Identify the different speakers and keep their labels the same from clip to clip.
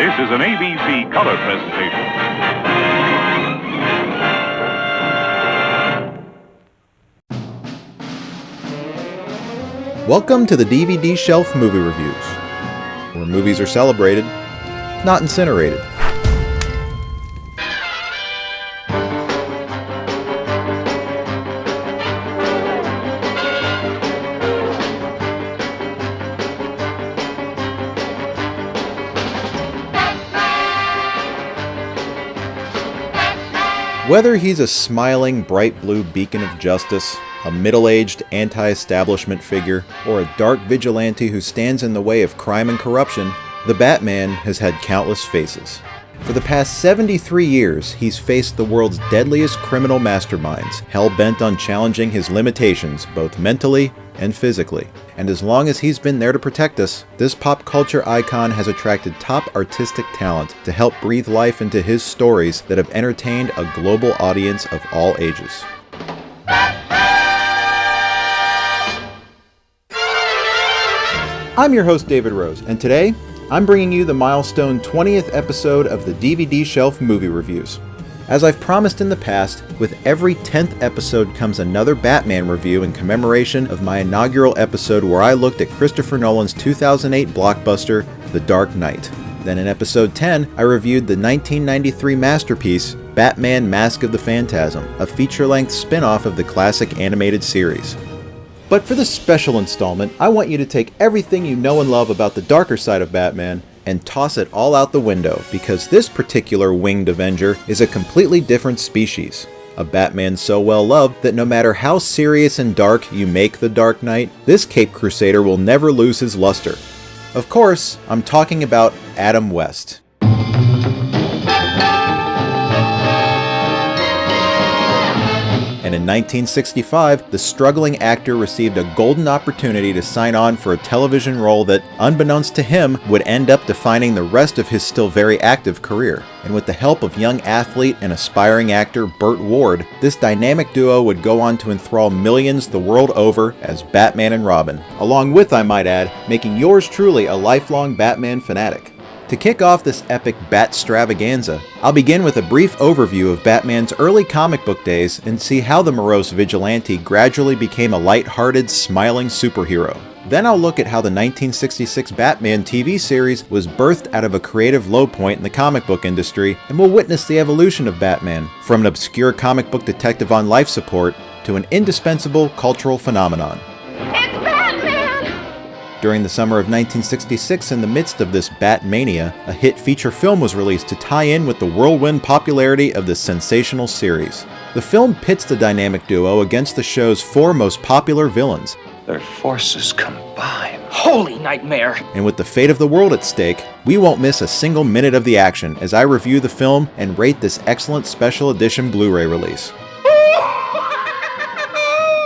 Speaker 1: This is an ABC color presentation.
Speaker 2: Welcome to the DVD Shelf Movie Reviews, where movies are celebrated, not incinerated. Whether he's a smiling, bright blue beacon of justice, a middle-aged anti-establishment figure, or a dark vigilante who stands in the way of crime and corruption, the Batman has had countless faces. For the past 73 years, he's faced the world's deadliest criminal masterminds, hell-bent on challenging his limitations both mentally and physically. And as long as he's been there to protect us, this pop culture icon has attracted top artistic talent to help breathe life into his stories that have entertained a global audience of all ages. I'm your host, David Rose, and today, I'm bringing you the milestone 20th episode of the DVD Shelf Movie Reviews. As I've promised in the past, with every 10th episode comes another Batman review in commemoration of my inaugural episode where I looked at Christopher Nolan's 2008 blockbuster, The Dark Knight. Then in episode 10, I reviewed the 1993 masterpiece, Batman Mask of the Phantasm, a feature-length spin-off of the classic animated series. But for this special installment, I want you to take everything you know and love about the darker side of Batman and toss it all out the window, because this particular winged Avenger is a completely different species. A Batman so well loved that no matter how serious and dark you make the Dark Knight, this Caped Crusader will never lose his luster. Of course, I'm talking about Adam West. And in 1965, the struggling actor received a golden opportunity to sign on for a television role that, unbeknownst to him, would end up defining the rest of his still very active career. And with the help of young athlete and aspiring actor Burt Ward, this dynamic duo would go on to enthrall millions the world over as Batman and Robin, along with, I might add, making yours truly a lifelong Batman fanatic. To kick off this epic Bat-stravaganza, I'll begin with a brief overview of Batman's early comic book days and see how the morose vigilante gradually became a light-hearted, smiling superhero. Then I'll look at how the 1966 Batman TV series was birthed out of a creative low point in the comic book industry, and we'll witness the evolution of Batman, from an obscure comic book detective on life support to an indispensable cultural phenomenon. During the summer of 1966, in the midst of this Batmania, a hit feature film was released to tie in with the whirlwind popularity of this sensational series. The film pits the dynamic duo against the show's four most popular villains.
Speaker 3: Their forces combine.
Speaker 4: Holy nightmare!
Speaker 2: And with the fate of the world at stake, we won't miss a single minute of the action as I review the film and rate this excellent special edition Blu-ray release.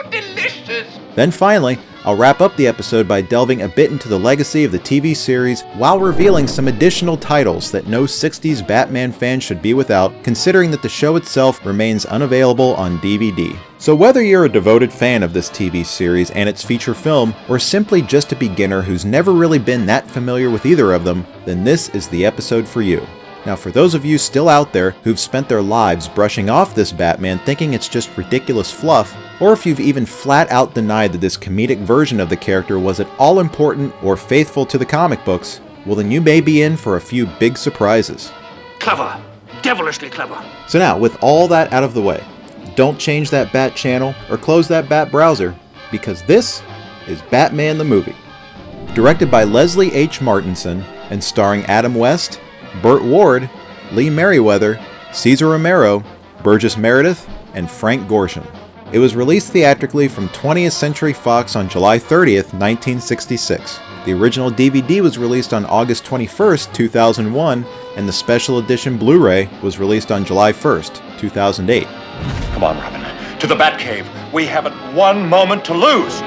Speaker 4: Delicious!
Speaker 2: Then finally, I'll wrap up the episode by delving a bit into the legacy of the TV series while revealing some additional titles that no 60s Batman fan should be without, considering that the show itself remains unavailable on DVD. So whether you're a devoted fan of this TV series and its feature film, or simply just a beginner who's never really been that familiar with either of them, then this is the episode for you. Now, for those of you still out there who've spent their lives brushing off this Batman thinking it's just ridiculous fluff, or if you've even flat out denied that this comedic version of the character was at all important or faithful to the comic books, well then you may be in for a few big surprises.
Speaker 4: Clever. Devilishly clever.
Speaker 2: So now, with all that out of the way, don't change that Bat channel or close that Bat browser, because this is Batman the Movie. Directed by Leslie H. Martinson and starring Adam West, Burt Ward, Lee Merriweather, Cesar Romero, Burgess Meredith, and Frank Gorshin. It was released theatrically from 20th Century Fox on July 30th, 1966. The original DVD was released on August 21st, 2001, and the special edition Blu-ray was released on July 1st, 2008.
Speaker 3: Come on, Robin. To the Batcave. We haven't one moment to lose.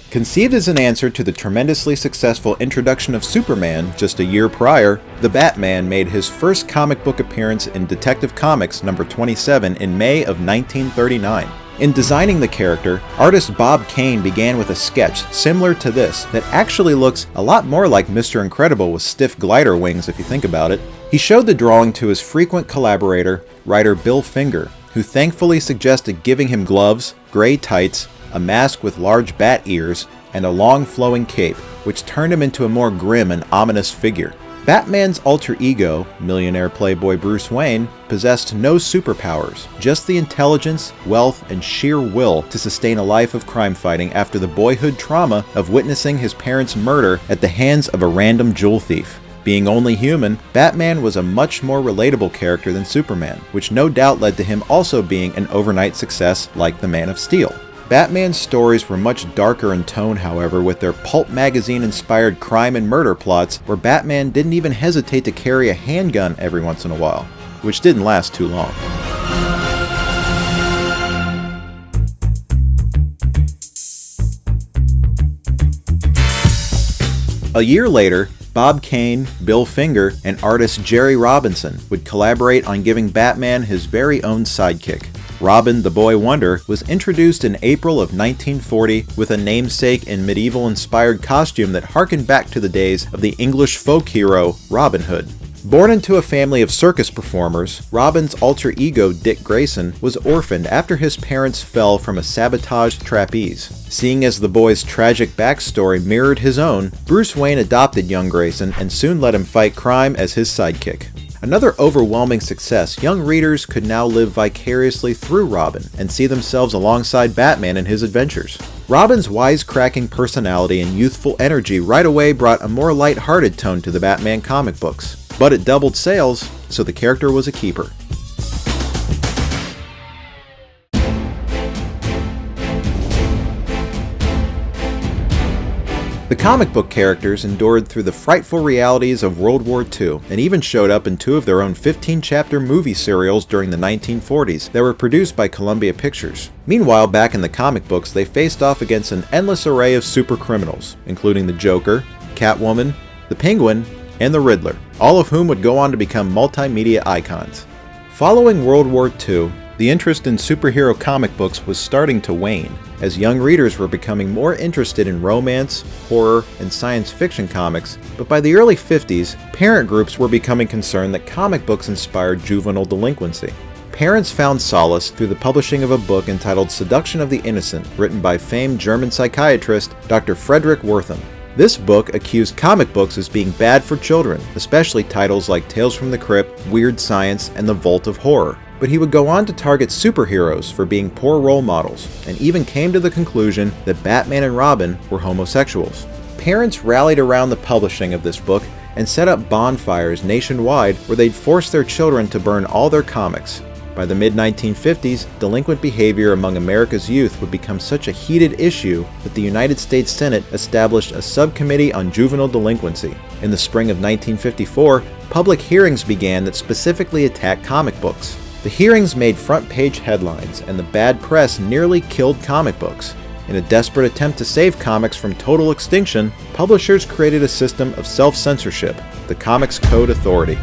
Speaker 2: Conceived as an answer to the tremendously successful introduction of Superman just a year prior, the Batman made his first comic book appearance in Detective Comics number 27 in May of 1939. In designing the character, artist Bob Kane began with a sketch similar to this that actually looks a lot more like Mr. Incredible with stiff glider wings if you think about it. He showed the drawing to his frequent collaborator, writer Bill Finger, who thankfully suggested giving him gloves, gray tights, a mask with large bat ears, and a long flowing cape, which turned him into a more grim and ominous figure. Batman's alter ego, millionaire playboy Bruce Wayne, possessed no superpowers, just the intelligence, wealth, and sheer will to sustain a life of crime fighting after the boyhood trauma of witnessing his parents' murder at the hands of a random jewel thief. Being only human, Batman was a much more relatable character than Superman, which no doubt led to him also being an overnight success like the Man of Steel. Batman's stories were much darker in tone, however, with their pulp magazine-inspired crime and murder plots where Batman didn't even hesitate to carry a handgun every once in a while, which didn't last too long. A year later, Bob Kane, Bill Finger, and artist Jerry Robinson would collaborate on giving Batman his very own sidekick. Robin the Boy Wonder was introduced in April of 1940 with a namesake and medieval-inspired costume that harkened back to the days of the English folk hero Robin Hood. Born into a family of circus performers, Robin's alter ego Dick Grayson was orphaned after his parents fell from a sabotaged trapeze. Seeing as the boy's tragic backstory mirrored his own, Bruce Wayne adopted young Grayson and soon let him fight crime as his sidekick. Another overwhelming success, young readers could now live vicariously through Robin and see themselves alongside Batman in his adventures. Robin's wisecracking personality and youthful energy right away brought a more light-hearted tone to the Batman comic books, but it doubled sales, so the character was a keeper. The comic book characters endured through the frightful realities of World War II and even showed up in two of their own 15-chapter movie serials during the 1940s that were produced by Columbia Pictures. Meanwhile, back in the comic books, they faced off against an endless array of supercriminals, including the Joker, Catwoman, the Penguin, and the Riddler, all of whom would go on to become multimedia icons. Following World War II, the interest in superhero comic books was starting to wane, as young readers were becoming more interested in romance, horror, and science fiction comics, but by the early 50s, parent groups were becoming concerned that comic books inspired juvenile delinquency. Parents found solace through the publishing of a book entitled Seduction of the Innocent, written by famed German psychiatrist Dr. Frederick Wertham. This book accused comic books as being bad for children, especially titles like Tales from the Crypt, Weird Science, and The Vault of Horror. But he would go on to target superheroes for being poor role models, and even came to the conclusion that Batman and Robin were homosexuals. Parents rallied around the publishing of this book and set up bonfires nationwide where they'd force their children to burn all their comics. By the mid-1950s, delinquent behavior among America's youth would become such a heated issue that the United States Senate established a subcommittee on juvenile delinquency. In the spring of 1954, public hearings began that specifically attacked comic books. The hearings made front-page headlines, and the bad press nearly killed comic books. In a desperate attempt to save comics from total extinction, publishers created a system of self-censorship, the Comics Code Authority.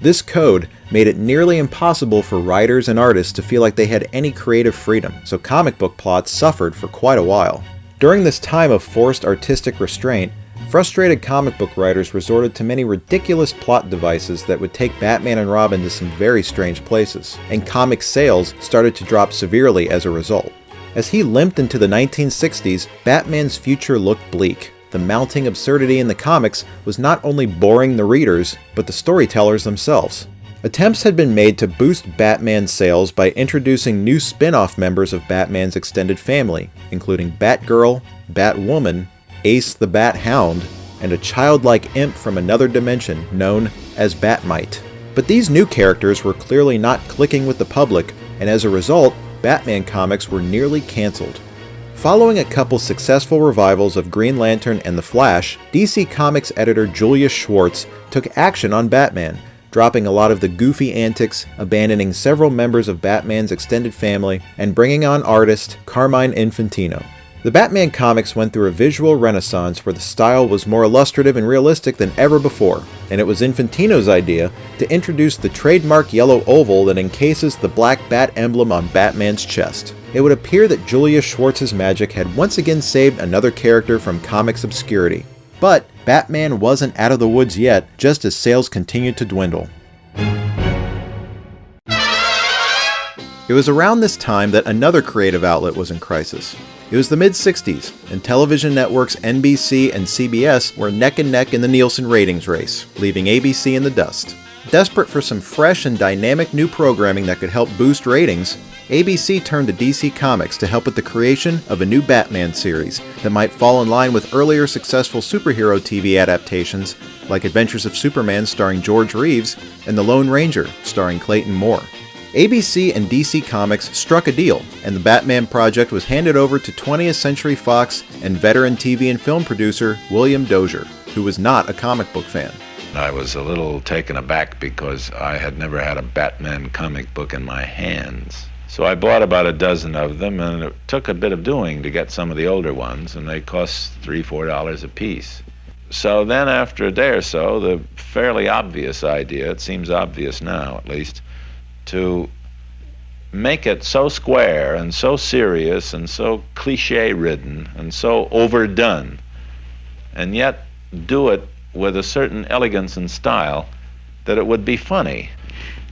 Speaker 2: This code made it nearly impossible for writers and artists to feel like they had any creative freedom, so comic book plots suffered for quite a while. During this time of forced artistic restraint, frustrated comic book writers resorted to many ridiculous plot devices that would take Batman and Robin to some very strange places, and comic sales started to drop severely as a result. As he limped into the 1960s, Batman's future looked bleak. The mounting absurdity in the comics was not only boring the readers, but the storytellers themselves. Attempts had been made to boost Batman's sales by introducing new spin-off members of Batman's extended family, including Batgirl, Batwoman, Ace the Bat Hound, and a childlike imp from another dimension known as Batmite. But these new characters were clearly not clicking with the public, and as a result, Batman comics were nearly cancelled. Following a couple successful revivals of Green Lantern and The Flash, DC Comics editor Julius Schwartz took action on Batman, dropping a lot of the goofy antics, abandoning several members of Batman's extended family, and bringing on artist Carmine Infantino. The Batman comics went through a visual renaissance where the style was more illustrative and realistic than ever before. and it was Infantino's idea to introduce the trademark yellow oval that encases the black bat emblem on Batman's chest. It would appear that Julius Schwartz's magic had once again saved another character from comics obscurity. But Batman wasn't out of the woods yet, just as sales continued to dwindle. It was around this time that another creative outlet was in crisis. It was the mid-60s, and television networks NBC and CBS were neck and neck in the Nielsen ratings race, leaving ABC in the dust. Desperate for some fresh and dynamic new programming that could help boost ratings, ABC turned to DC Comics to help with the creation of a new Batman series that might fall in line with earlier successful superhero TV adaptations like Adventures of Superman starring George Reeves and The Lone Ranger starring Clayton Moore. ABC and DC Comics struck a deal, and the Batman project was handed over to 20th Century Fox and veteran TV and film producer William Dozier, who was not a comic book fan.
Speaker 5: I was a little taken aback because I had never had a Batman comic book in my hands. So I bought about a dozen of them, and it took a bit of doing to get some of the older ones, and they cost $3, $4 a piece. So then after a day or so, the fairly obvious idea, it seems obvious now at least, to make it so square and so serious and so cliche-ridden and so overdone, and yet do it with a certain elegance and style that it would be funny,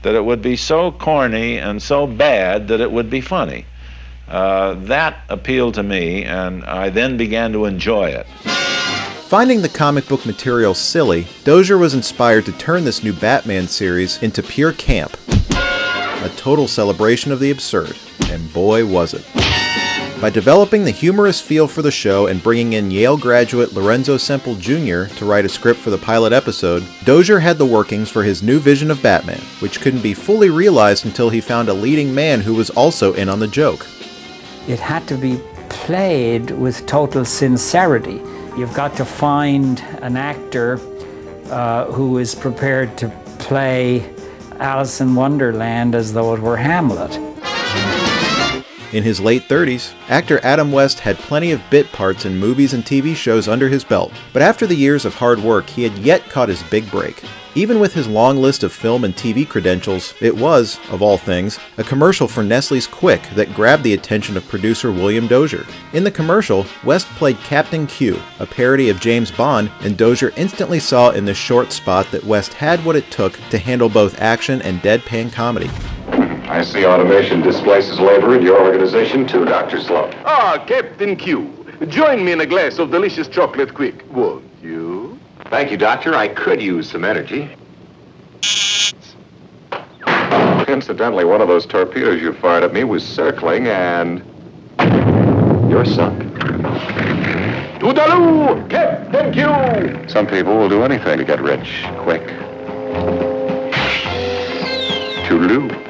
Speaker 5: that it would be so corny and so bad that it would be funny. That appealed to me, and I then began to enjoy it.
Speaker 2: Finding the comic book material silly, Dozier was inspired to turn this new Batman series into pure camp. A total celebration of the absurd, and boy was it. By developing the humorous feel for the show and bringing in Yale graduate Lorenzo Semple Jr. to write a script for the pilot episode, Dozier had the workings for his new vision of Batman, which couldn't be fully realized until he found a leading man who was also in on the joke.
Speaker 6: It had to be played with total sincerity. You've got to find an actor who is prepared to play Alice in Wonderland as though it were Hamlet.
Speaker 2: In his late 30s, actor Adam West had plenty of bit parts in movies and TV shows under his belt, but after the years of hard work, he had yet caught his big break. Even with his long list of film and TV credentials, it was, of all things, a commercial for Nestle's Quick that grabbed the attention of producer William Dozier. In the commercial, West played Captain Q, a parody of James Bond, and Dozier instantly saw in this short spot that West had what it took to handle both action and deadpan comedy.
Speaker 7: I see automation displaces labor in your organization too, Dr. Sloan.
Speaker 8: Ah, Captain Q. Join me in a glass of delicious chocolate quick, won't you?
Speaker 7: Thank you, Doctor. I could use some energy. Incidentally, one of those torpedoes you fired at me was circling, and you're sunk.
Speaker 8: Toodaloo, Captain Q!
Speaker 7: Some people will do anything to get rich quick. Toodaloo.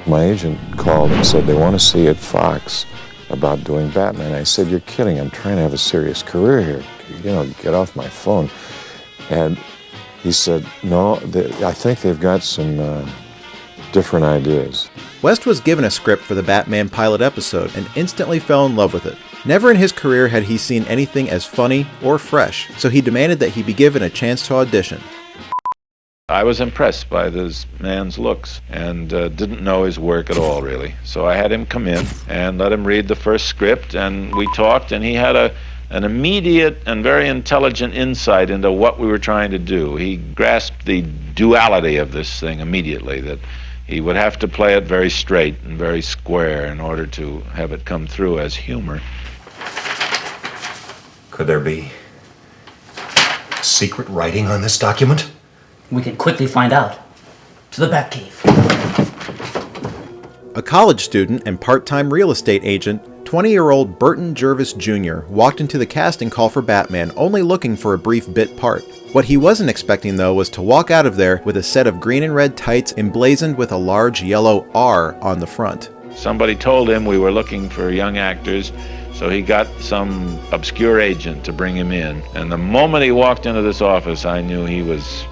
Speaker 9: My agent called and said they want to see at Fox about doing Batman. I said, you're kidding. I'm trying to have a serious career here. You know, get off my phone. And he said, no, I think they've got some different ideas.
Speaker 2: West was given a script for the Batman pilot episode and instantly fell in love with it. Never in his career had he seen anything as funny or fresh, so he demanded that he be given a chance to audition.
Speaker 5: I was impressed by this man's looks and didn't know his work at all, really. So I had him come in and let him read the first script, and we talked, and he had an immediate and very intelligent insight into what we were trying to do. He grasped the duality of this thing immediately, that he would have to play it very straight and very square in order to have it come through as humor.
Speaker 10: Could there be secret writing on this document?
Speaker 11: We can quickly find out. To the Batcave.
Speaker 2: A college student and part-time real estate agent, 20-year-old Burt Jervis Jr. walked into the casting call for Batman only looking for a brief bit part. What he wasn't expecting, though, was to walk out of there with a set of green and red tights emblazoned with a large yellow R on the front.
Speaker 5: Somebody told him we were looking for young actors, so he got some obscure agent to bring him in. And the moment he walked into this office, I knew he was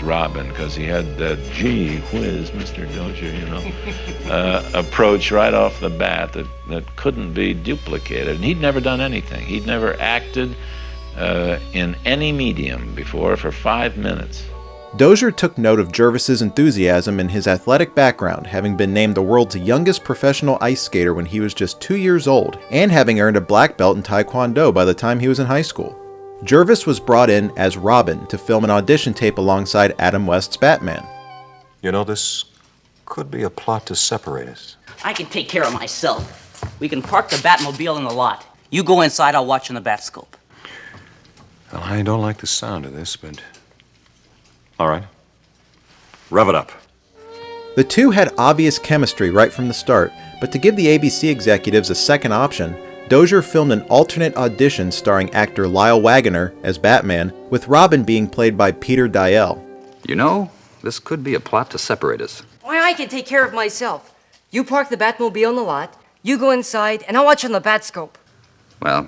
Speaker 5: Robin, because he had that gee whiz, Mr. Dozier, you know, approach right off the bat that couldn't be duplicated. And he'd never done anything. He'd never acted in any medium before for 5 minutes.
Speaker 2: Dozier took note of Jervis's enthusiasm and his athletic background, having been named the world's youngest professional ice skater when he was just 2 years old, and having earned a black belt in Taekwondo by the time he was in high school. Jervis was brought in as Robin to film an audition tape alongside Adam West's Batman.
Speaker 7: You know, this could be a plot to separate us.
Speaker 11: I can take care of myself. We can park the Batmobile in the lot. You go inside, I'll watch in the Batscope.
Speaker 7: Well, I don't like the sound of this, but... All right. Rev it up.
Speaker 2: The two had obvious chemistry right from the start, but to give the ABC executives a second option, Dozier filmed an alternate audition starring actor Lyle Waggoner as Batman, with Robin being played by Peter Dial.
Speaker 12: You know, this could be a plot to separate us.
Speaker 13: Why, I can take care of myself. You park the Batmobile in the lot, you go inside, and I'll watch on the Batscope.
Speaker 12: Well,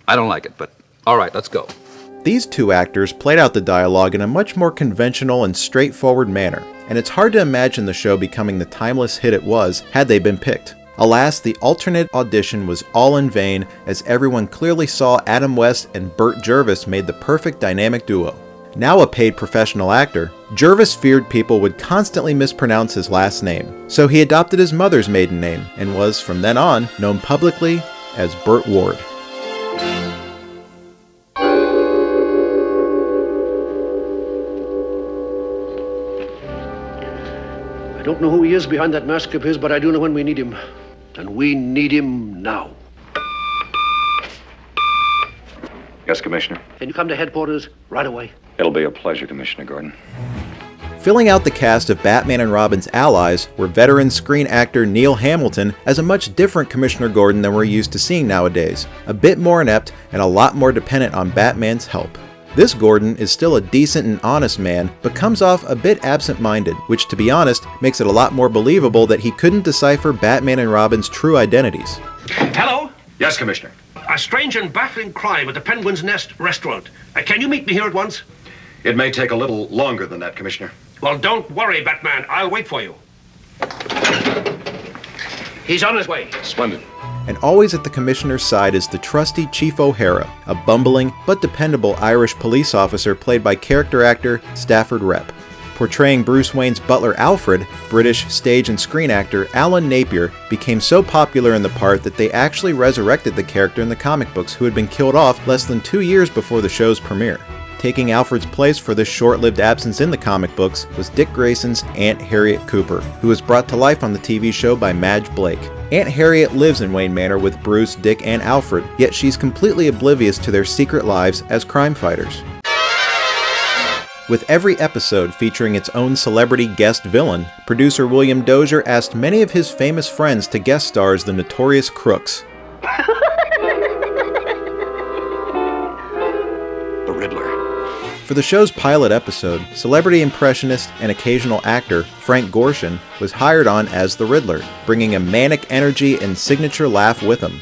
Speaker 12: I don't like it, but all right, let's go.
Speaker 2: These two actors played out the dialogue in a much more conventional and straightforward manner, and it's hard to imagine the show becoming the timeless hit it was had they been picked. Alas, the alternate audition was all in vain, as everyone clearly saw Adam West and Burt Jervis made the perfect dynamic duo. Now a paid professional actor, Jervis feared people would constantly mispronounce his last name, so he adopted his mother's maiden name and was, from then on, known publicly as Burt Ward.
Speaker 14: I don't know who he is behind that mask of his, but I do know when we need him. And we need him now.
Speaker 3: Yes, Commissioner.
Speaker 14: Can you come to headquarters right away?
Speaker 3: It'll be a pleasure, Commissioner Gordon.
Speaker 2: Filling out the cast of Batman and Robin's allies were veteran screen actor Neil Hamilton as a much different Commissioner Gordon than we're used to seeing nowadays, a bit more inept and a lot more dependent on Batman's help. This Gordon is still a decent and honest man, but comes off a bit absent-minded, which to be honest, makes it a lot more believable that he couldn't decipher Batman and Robin's true identities.
Speaker 8: Hello?
Speaker 3: Yes, Commissioner.
Speaker 8: A strange and baffling crime at the Penguin's Nest restaurant. Can you meet me here at once?
Speaker 3: It may take a little longer than that, Commissioner.
Speaker 8: Well, don't worry, Batman. I'll wait for you. He's on his way.
Speaker 3: Splendid.
Speaker 2: And always at the Commissioner's side is the trusty Chief O'Hara, a bumbling but dependable Irish police officer played by character actor Stafford Repp. Portraying Bruce Wayne's butler Alfred, British stage and screen actor Alan Napier became so popular in the part that they actually resurrected the character in the comic books, who had been killed off less than 2 years before the show's premiere. Taking Alfred's place for this short-lived absence in the comic books was Dick Grayson's Aunt Harriet Cooper, who was brought to life on the TV show by Madge Blake. Aunt Harriet lives in Wayne Manor with Bruce, Dick, and Alfred, yet she's completely oblivious to their secret lives as crime fighters. With every episode featuring its own celebrity guest villain, producer William Dozier asked many of his famous friends to guest star as the notorious crooks.
Speaker 3: The Riddler.
Speaker 2: For the show's pilot episode, celebrity impressionist and occasional actor Frank Gorshin was hired on as the Riddler, bringing a manic energy and signature laugh with him.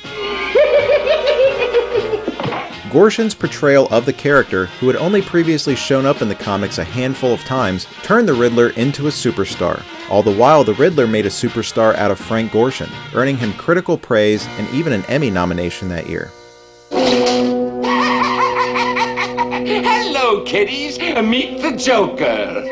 Speaker 2: Gorshin's portrayal of the character, who had only previously shown up in the comics a handful of times, turned the Riddler into a superstar. All the while, the Riddler made a superstar out of Frank Gorshin, earning him critical praise and even an Emmy nomination that year.
Speaker 4: Hello, kiddies. Meet the Joker.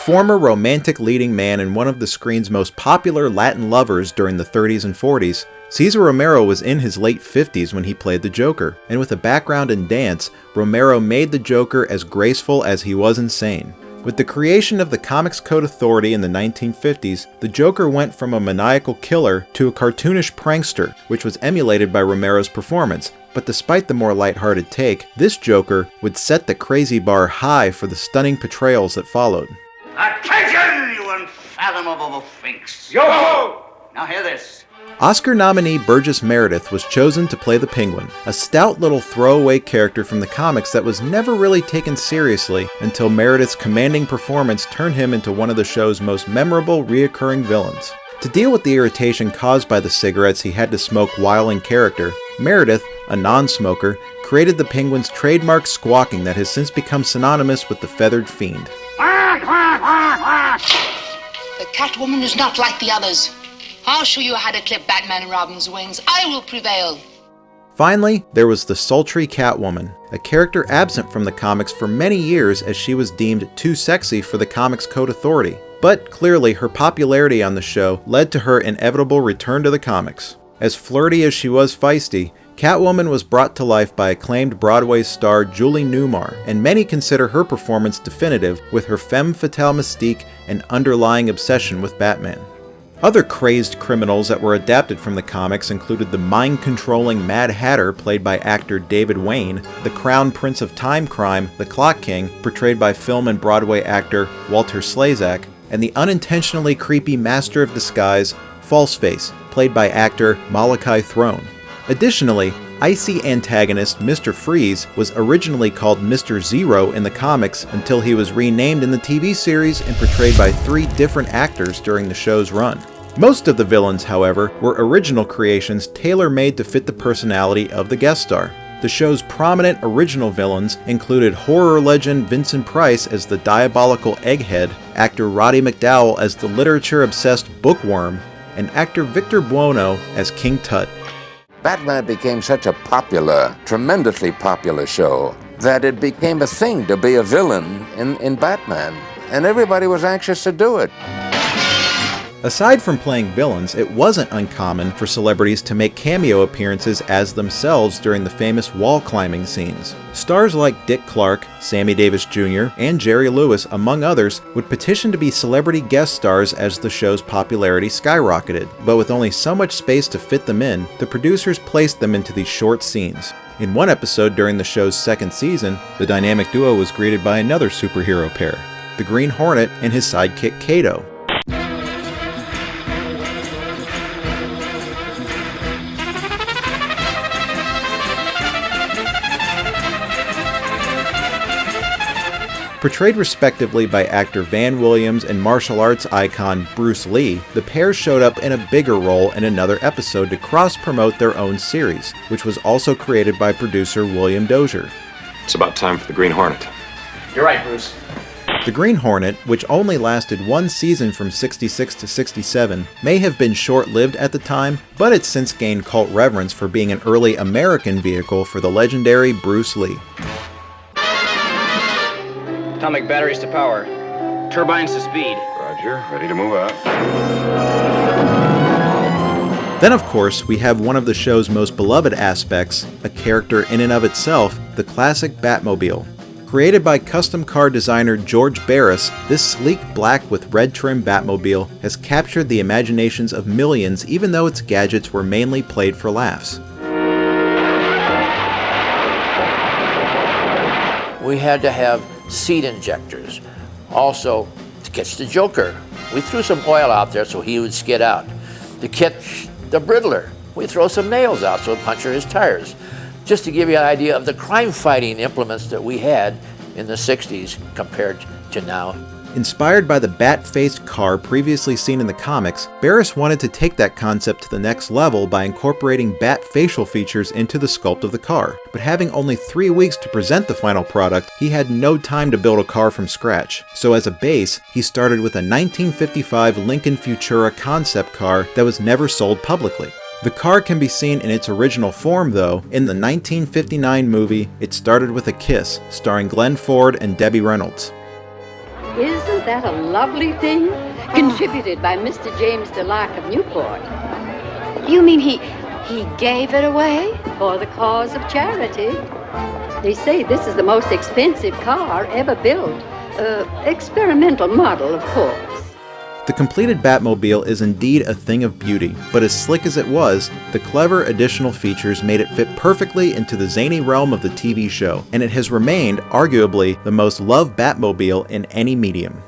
Speaker 2: Former romantic leading man and one of the screen's most popular Latin lovers during the 30s and 40s, Cesar Romero was in his late 50s when he played the Joker, and with a background in dance, Romero made the Joker as graceful as he was insane. With the creation of the Comics Code Authority in the 1950s, the Joker went from a maniacal killer to a cartoonish prankster, which was emulated by Romero's performance. But despite the more lighthearted take, this Joker would set the crazy bar high for the stunning portrayals that followed.
Speaker 4: Attention, you unfathomable sphinx.
Speaker 8: Yo-ho!
Speaker 4: Now hear this.
Speaker 2: Oscar nominee Burgess Meredith was chosen to play the Penguin, a stout little throwaway character from the comics that was never really taken seriously until Meredith's commanding performance turned him into one of the show's most memorable reoccurring villains. To deal with the irritation caused by the cigarettes he had to smoke while in character, Meredith, a non-smoker, created the Penguin's trademark squawking that has since become synonymous with the feathered fiend.
Speaker 15: The Catwoman is not like the others. I'll show you how to clip Batman and Robin's wings. I will prevail.
Speaker 2: Finally, there was the sultry Catwoman, a character absent from the comics for many years as she was deemed too sexy for the Comics Code Authority. But clearly, her popularity on the show led to her inevitable return to the comics. As flirty as she was feisty, Catwoman was brought to life by acclaimed Broadway star Julie Newmar, and many consider her performance definitive with her femme fatale mystique and underlying obsession with Batman. Other crazed criminals that were adapted from the comics included the mind-controlling Mad Hatter played by actor David Wayne, the Crown Prince of Time Crime, the Clock King, portrayed by film and Broadway actor Walter Slezak, and the unintentionally creepy Master of Disguise, Falseface, played by actor Malachi Throne. Additionally, icy antagonist Mr. Freeze was originally called Mr. Zero in the comics until he was renamed in the TV series and portrayed by 3 different actors during the show's run. Most of the villains, however, were original creations tailor-made to fit the personality of the guest star. The show's prominent original villains included horror legend Vincent Price as the diabolical Egghead, actor Roddy McDowall as the literature-obsessed Bookworm, and actor Victor Buono as King Tut.
Speaker 9: Batman became such a popular, tremendously popular show that it became a thing to be a villain in Batman, and everybody was anxious to do it.
Speaker 2: Aside from playing villains, it wasn't uncommon for celebrities to make cameo appearances as themselves during the famous wall climbing scenes. Stars like Dick Clark, Sammy Davis Jr., and Jerry Lewis, among others, would petition to be celebrity guest stars as the show's popularity skyrocketed. But with only so much space to fit them in, the producers placed them into these short scenes. In one episode during the show's 2nd season, the dynamic duo was greeted by another superhero pair, the Green Hornet and his sidekick Kato. Portrayed respectively by actor Van Williams and martial arts icon Bruce Lee, the pair showed up in a bigger role in another episode to cross-promote their own series, which was also created by producer William Dozier.
Speaker 16: It's about time for the Green Hornet.
Speaker 4: You're right, Bruce.
Speaker 2: The Green Hornet, which only lasted 1 season from 66 to 67, may have been short-lived at the time, but it's since gained cult reverence for being an early American vehicle for the legendary Bruce Lee.
Speaker 17: Atomic batteries to power. Turbines to speed.
Speaker 16: Roger, ready to move out.
Speaker 2: Then, of course, we have one of the show's most beloved aspects, a character in and of itself, the classic Batmobile. Created by custom car designer George Barris, this sleek black with red trim Batmobile has captured the imaginations of millions even though its gadgets were mainly played for laughs.
Speaker 18: We had to have seat injectors. Also, to catch the Joker, we threw some oil out there so he would skid out. To catch the Briddler, we throw some nails out so he'd puncture his tires. Just to give you an idea of the crime-fighting implements that we had in the 60s compared to now.
Speaker 2: Inspired by the bat-faced car previously seen in the comics, Barris wanted to take that concept to the next level by incorporating bat facial features into the sculpt of the car. But having only 3 weeks to present the final product, he had no time to build a car from scratch. So as a base, he started with a 1955 Lincoln Futura concept car that was never sold publicly. The car can be seen in its original form, though, in the 1959 movie It Started With a Kiss, starring Glenn Ford and Debbie Reynolds.
Speaker 19: Isn't that a lovely thing? Contributed by Mr. James DeLark of Newport. You mean he gave it away? For the cause of charity. They say this is the most expensive car ever built. Experimental model, of course.
Speaker 2: The completed Batmobile is indeed a thing of beauty, but as slick as it was, the clever additional features made it fit perfectly into the zany realm of the TV show, and it has remained, arguably, the most loved Batmobile in any medium.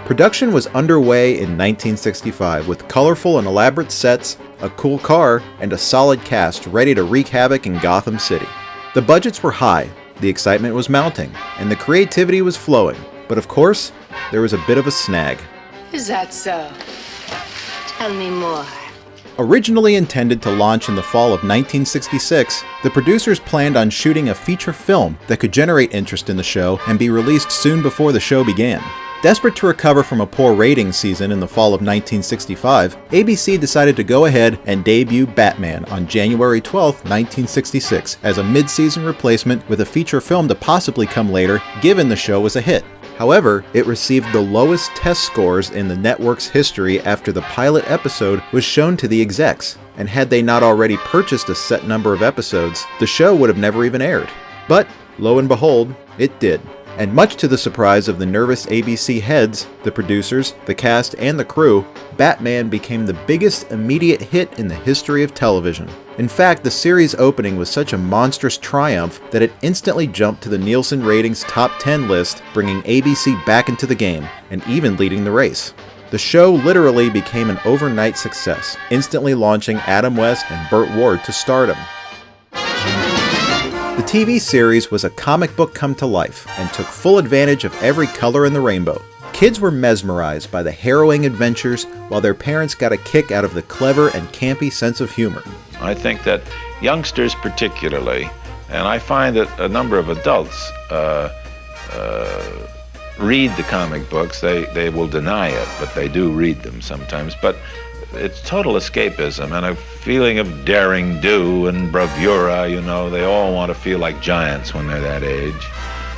Speaker 2: Production was underway in 1965 with colorful and elaborate sets, a cool car, and a solid cast ready to wreak havoc in Gotham City. The budgets were high, the excitement was mounting, and the creativity was flowing. But of course, there was a bit of a snag.
Speaker 19: Is that so? Tell me more.
Speaker 2: Originally intended to launch in the fall of 1966, the producers planned on shooting a feature film that could generate interest in the show and be released soon before the show began. Desperate to recover from a poor ratings season in the fall of 1965, ABC decided to go ahead and debut Batman on January 12, 1966, as a mid-season replacement with a feature film to possibly come later, given the show was a hit. However, it received the lowest test scores in the network's history after the pilot episode was shown to the execs, and had they not already purchased a set number of episodes, the show would have never even aired. But, lo and behold, it did. And much to the surprise of the nervous ABC heads, the producers, the cast, and the crew, Batman became the biggest immediate hit in the history of television. In fact, the series opening was such a monstrous triumph that it instantly jumped to the Nielsen Ratings Top 10 list, bringing ABC back into the game, and even leading the race. The show literally became an overnight success, instantly launching Adam West and Burt Ward to stardom. The TV series was a comic book come to life and took full advantage of every color in the rainbow. Kids were mesmerized by the harrowing adventures, while their parents got a kick out of the clever and campy sense of humor.
Speaker 5: I think that youngsters particularly, and I find that a number of adults read the comic books. They will deny it, but they do read them sometimes. But it's total escapism and a feeling of daring do and bravura, you know. They all want to feel like giants when they're that age,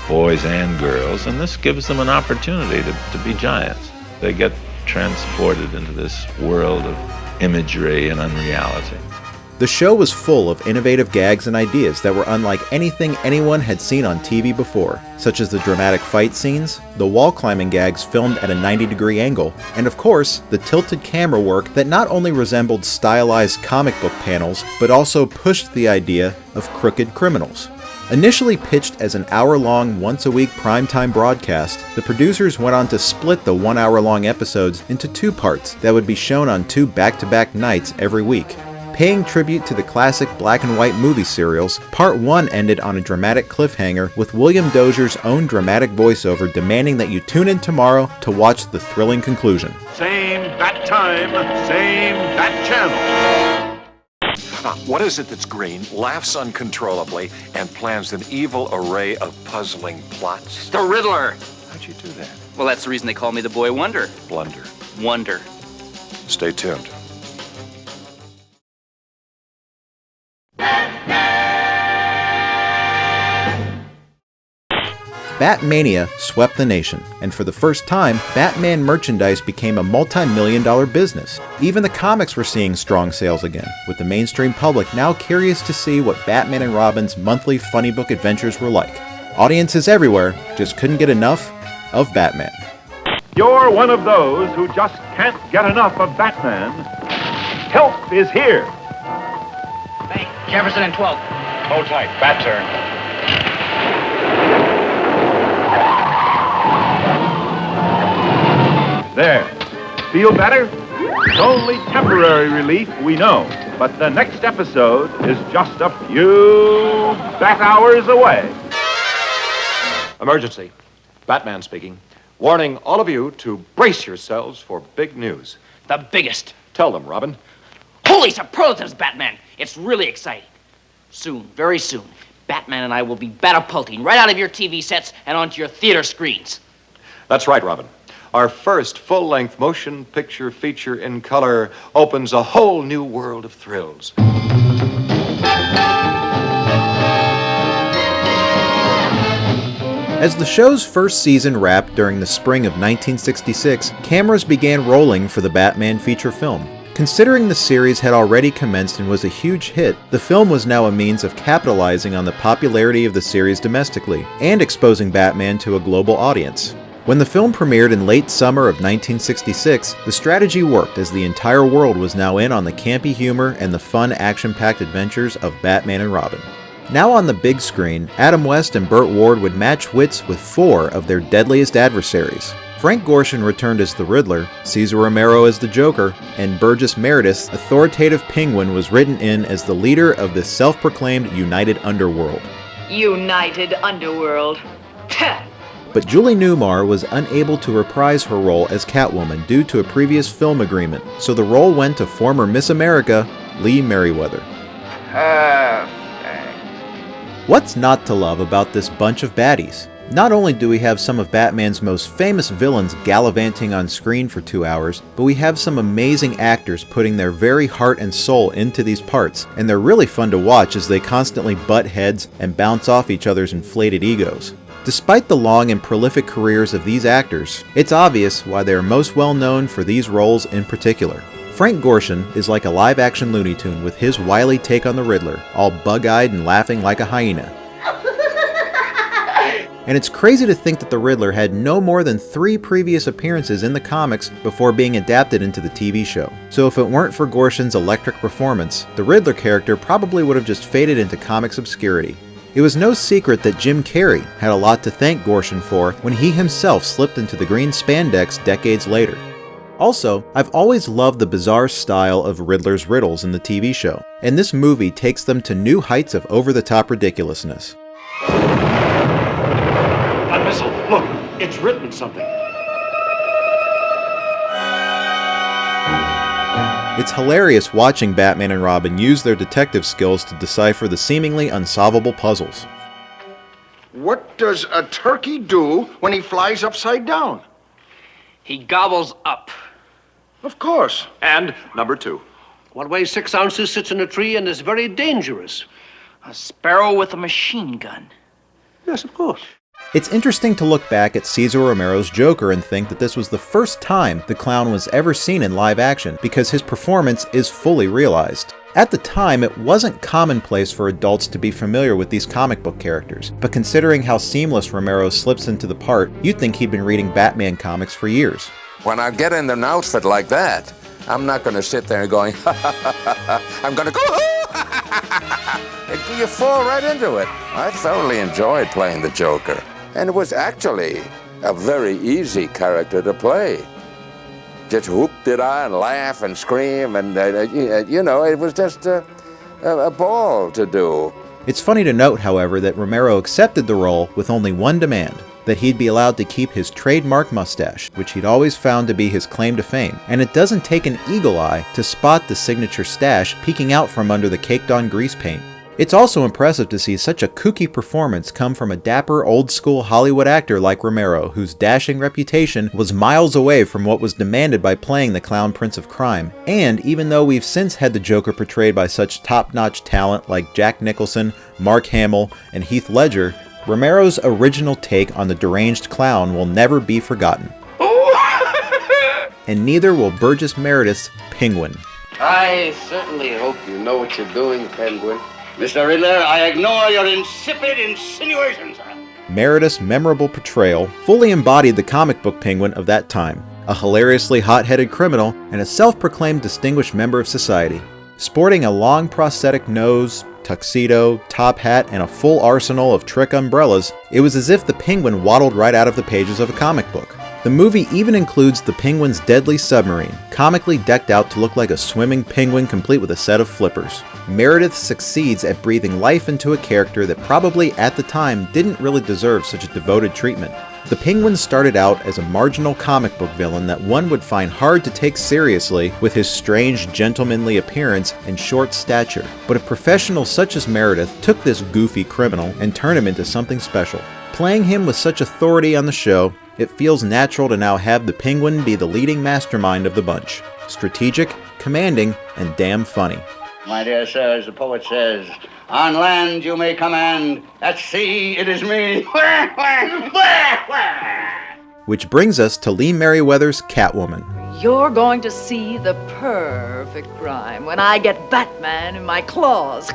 Speaker 5: boys and girls, and this gives them an opportunity to be giants. They get transported into this world of imagery and unreality.
Speaker 2: The show was full of innovative gags and ideas that were unlike anything anyone had seen on TV before, such as the dramatic fight scenes, the wall climbing gags filmed at a 90-degree angle, and of course, the tilted camera work that not only resembled stylized comic book panels, but also pushed the idea of crooked criminals. Initially pitched as an hour-long, once-a-week primetime broadcast, the producers went on to split the 1 hour-long episodes into 2 parts that would be shown on 2 back-to-back nights every week. Paying tribute to the classic black and white movie serials, Part 1 ended on a dramatic cliffhanger with William Dozier's own dramatic voiceover demanding that you tune in tomorrow to watch the thrilling conclusion.
Speaker 1: Same bat time, same bat channel.
Speaker 7: What is it that's green, laughs uncontrollably, and plans an evil array of puzzling plots?
Speaker 17: The Riddler.
Speaker 7: How'd you do that?
Speaker 17: Well, that's the reason they call me the Boy Wonder.
Speaker 7: Blunder.
Speaker 17: Wonder.
Speaker 7: Stay tuned.
Speaker 2: Batmania swept the nation, and for the first time, Batman merchandise became a multi-million-dollar business. Even the comics were seeing strong sales again, with the mainstream public now curious to see what Batman and Robin's monthly funny book adventures were like. Audiences everywhere just couldn't get enough of Batman.
Speaker 1: You're one of those who just can't get enough of Batman. Help is here.
Speaker 17: Hey, Jefferson and 12.
Speaker 3: Hold tight. Bat turn.
Speaker 1: There. Feel better? It's only temporary relief, we know. But the next episode is just a few bat hours away.
Speaker 3: Emergency. Batman speaking. Warning all of you to brace yourselves for big news.
Speaker 17: The biggest.
Speaker 3: Tell them, Robin.
Speaker 17: Holy superlatives, Batman. It's really exciting. Soon, very soon, Batman and I will be batapulting right out of your TV sets and onto your theater screens.
Speaker 3: That's right, Robin. Our first full-length motion picture feature in color opens a whole new world of thrills.
Speaker 2: As the show's first season wrapped during the spring of 1966, cameras began rolling for the Batman feature film. Considering the series had already commenced and was a huge hit, the film was now a means of capitalizing on the popularity of the series domestically, and exposing Batman to a global audience. When the film premiered in late summer of 1966, the strategy worked as the entire world was now in on the campy humor and the fun action-packed adventures of Batman and Robin. Now on the big screen, Adam West and Burt Ward would match wits with 4 of their deadliest adversaries. Frank Gorshin returned as the Riddler, Cesar Romero as the Joker, and Burgess Meredith's authoritative Penguin was written in as the leader of the self-proclaimed United Underworld.
Speaker 15: United Underworld.
Speaker 2: But Julie Newmar was unable to reprise her role as Catwoman due to a previous film agreement, so the role went to former Miss America, Lee Merriweather. What's not to love about this bunch of baddies? Not only do we have some of Batman's most famous villains gallivanting on screen for 2 hours, but we have some amazing actors putting their very heart and soul into these parts, and they're really fun to watch as they constantly butt heads and bounce off each other's inflated egos. Despite the long and prolific careers of these actors, it's obvious why they are most well known for these roles in particular. Frank Gorshin is like a live-action Looney Tune with his wily take on the Riddler, all bug-eyed and laughing like a hyena. And it's crazy to think that the Riddler had no more than 3 previous appearances in the comics before being adapted into the TV show. So if it weren't for Gorshin's electric performance, the Riddler character probably would have just faded into comics obscurity. It was no secret that Jim Carrey had a lot to thank Gorshin for when he himself slipped into the green spandex decades later. Also, I've always loved the bizarre style of Riddler's riddles in the TV show, and this movie takes them to new heights of over-the-top ridiculousness.
Speaker 14: That missile, look, it's written something.
Speaker 2: It's hilarious watching Batman and Robin use their detective skills to decipher the seemingly unsolvable puzzles.
Speaker 20: What does a turkey do when he flies upside down?
Speaker 17: He gobbles up.
Speaker 20: Of course.
Speaker 7: And number 2.
Speaker 14: What weighs 6 ounces sits in a tree and is very dangerous.
Speaker 17: A sparrow with a machine gun.
Speaker 14: Yes, of course.
Speaker 2: It's interesting to look back at Cesar Romero's Joker and think that this was the first time the clown was ever seen in live action, because his performance is fully realized. At the time, it wasn't commonplace for adults to be familiar with these comic book characters, but considering how seamless Romero slips into the part, you'd think he'd been reading Batman comics for years.
Speaker 9: When I get in an outfit like that, I'm not going to sit there going, ha ha ha ha. I'm going to go, you fall right into it. I thoroughly enjoyed playing the Joker. And it was actually a very easy character to play. Just whoop-did I and laugh and scream, and you know, it was just a ball to do.
Speaker 2: It's funny to note, however, that Romero accepted the role with only one demand: that he'd be allowed to keep his trademark mustache, which he'd always found to be his claim to fame. And it doesn't take an eagle eye to spot the signature stash peeking out from under the caked-on grease paint. It's also impressive to see such a kooky performance come from a dapper, old-school Hollywood actor like Romero, whose dashing reputation was miles away from what was demanded by playing the Clown Prince of Crime. And even though we've since had the Joker portrayed by such top-notch talent like Jack Nicholson, Mark Hamill, and Heath Ledger, Romero's original take on the deranged clown will never be forgotten. And neither will Burgess Meredith's Penguin.
Speaker 4: I certainly hope you know what you're doing, Penguin. Mr. Riddler, I ignore your insipid insinuations.
Speaker 2: Meredith's memorable portrayal fully embodied the comic book Penguin of that time, a hilariously hot-headed criminal and a self-proclaimed distinguished member of society. Sporting a long prosthetic nose, tuxedo, top hat, and a full arsenal of trick umbrellas, it was as if the Penguin waddled right out of the pages of a comic book. The movie even includes the Penguin's deadly submarine, comically decked out to look like a swimming penguin complete with a set of flippers. Meredith succeeds at breathing life into a character that probably at the time didn't really deserve such a devoted treatment. The Penguin started out as a marginal comic book villain that one would find hard to take seriously with his strange, gentlemanly appearance and short stature. But a professional such as Meredith took this goofy criminal and turned him into something special. Playing him with such authority on the show, it feels natural to now have the Penguin be the leading mastermind of the bunch. Strategic, commanding, and damn funny.
Speaker 4: My dear sir, as the poet says, on land you may command, at sea it is me.
Speaker 2: Which brings us to Lee Merriweather's Catwoman.
Speaker 15: You're going to see the perfect crime when I get Batman in my claws.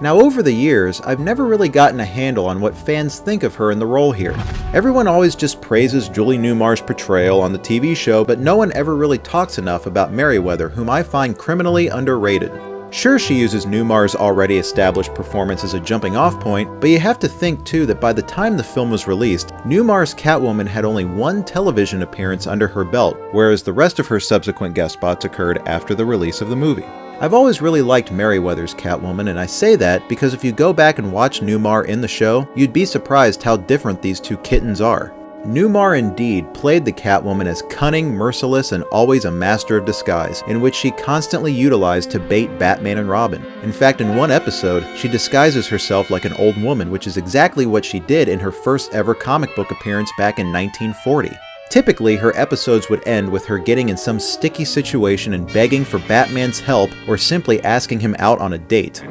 Speaker 2: Now, over the years, I've never really gotten a handle on what fans think of her in the role here. Everyone always just praises Julie Newmar's portrayal on the TV show, but no one ever really talks enough about Merriweather, whom I find criminally underrated. Sure, she uses Newmar's already established performance as a jumping-off point, but you have to think too that by the time the film was released, Newmar's Catwoman had only one television appearance under her belt, whereas the rest of her subsequent guest spots occurred after the release of the movie. I've always really liked Merriweather's Catwoman, and I say that because if you go back and watch Newmar in the show, you'd be surprised how different these two kittens are. Newmar indeed played the Catwoman as cunning, merciless, and always a master of disguise, in which she constantly utilized to bait Batman and Robin. In fact, in one episode, she disguises herself like an old woman, which is exactly what she did in her first ever comic book appearance back in 1940. Typically, her episodes would end with her getting in some sticky situation and begging for Batman's help or simply asking him out on a date.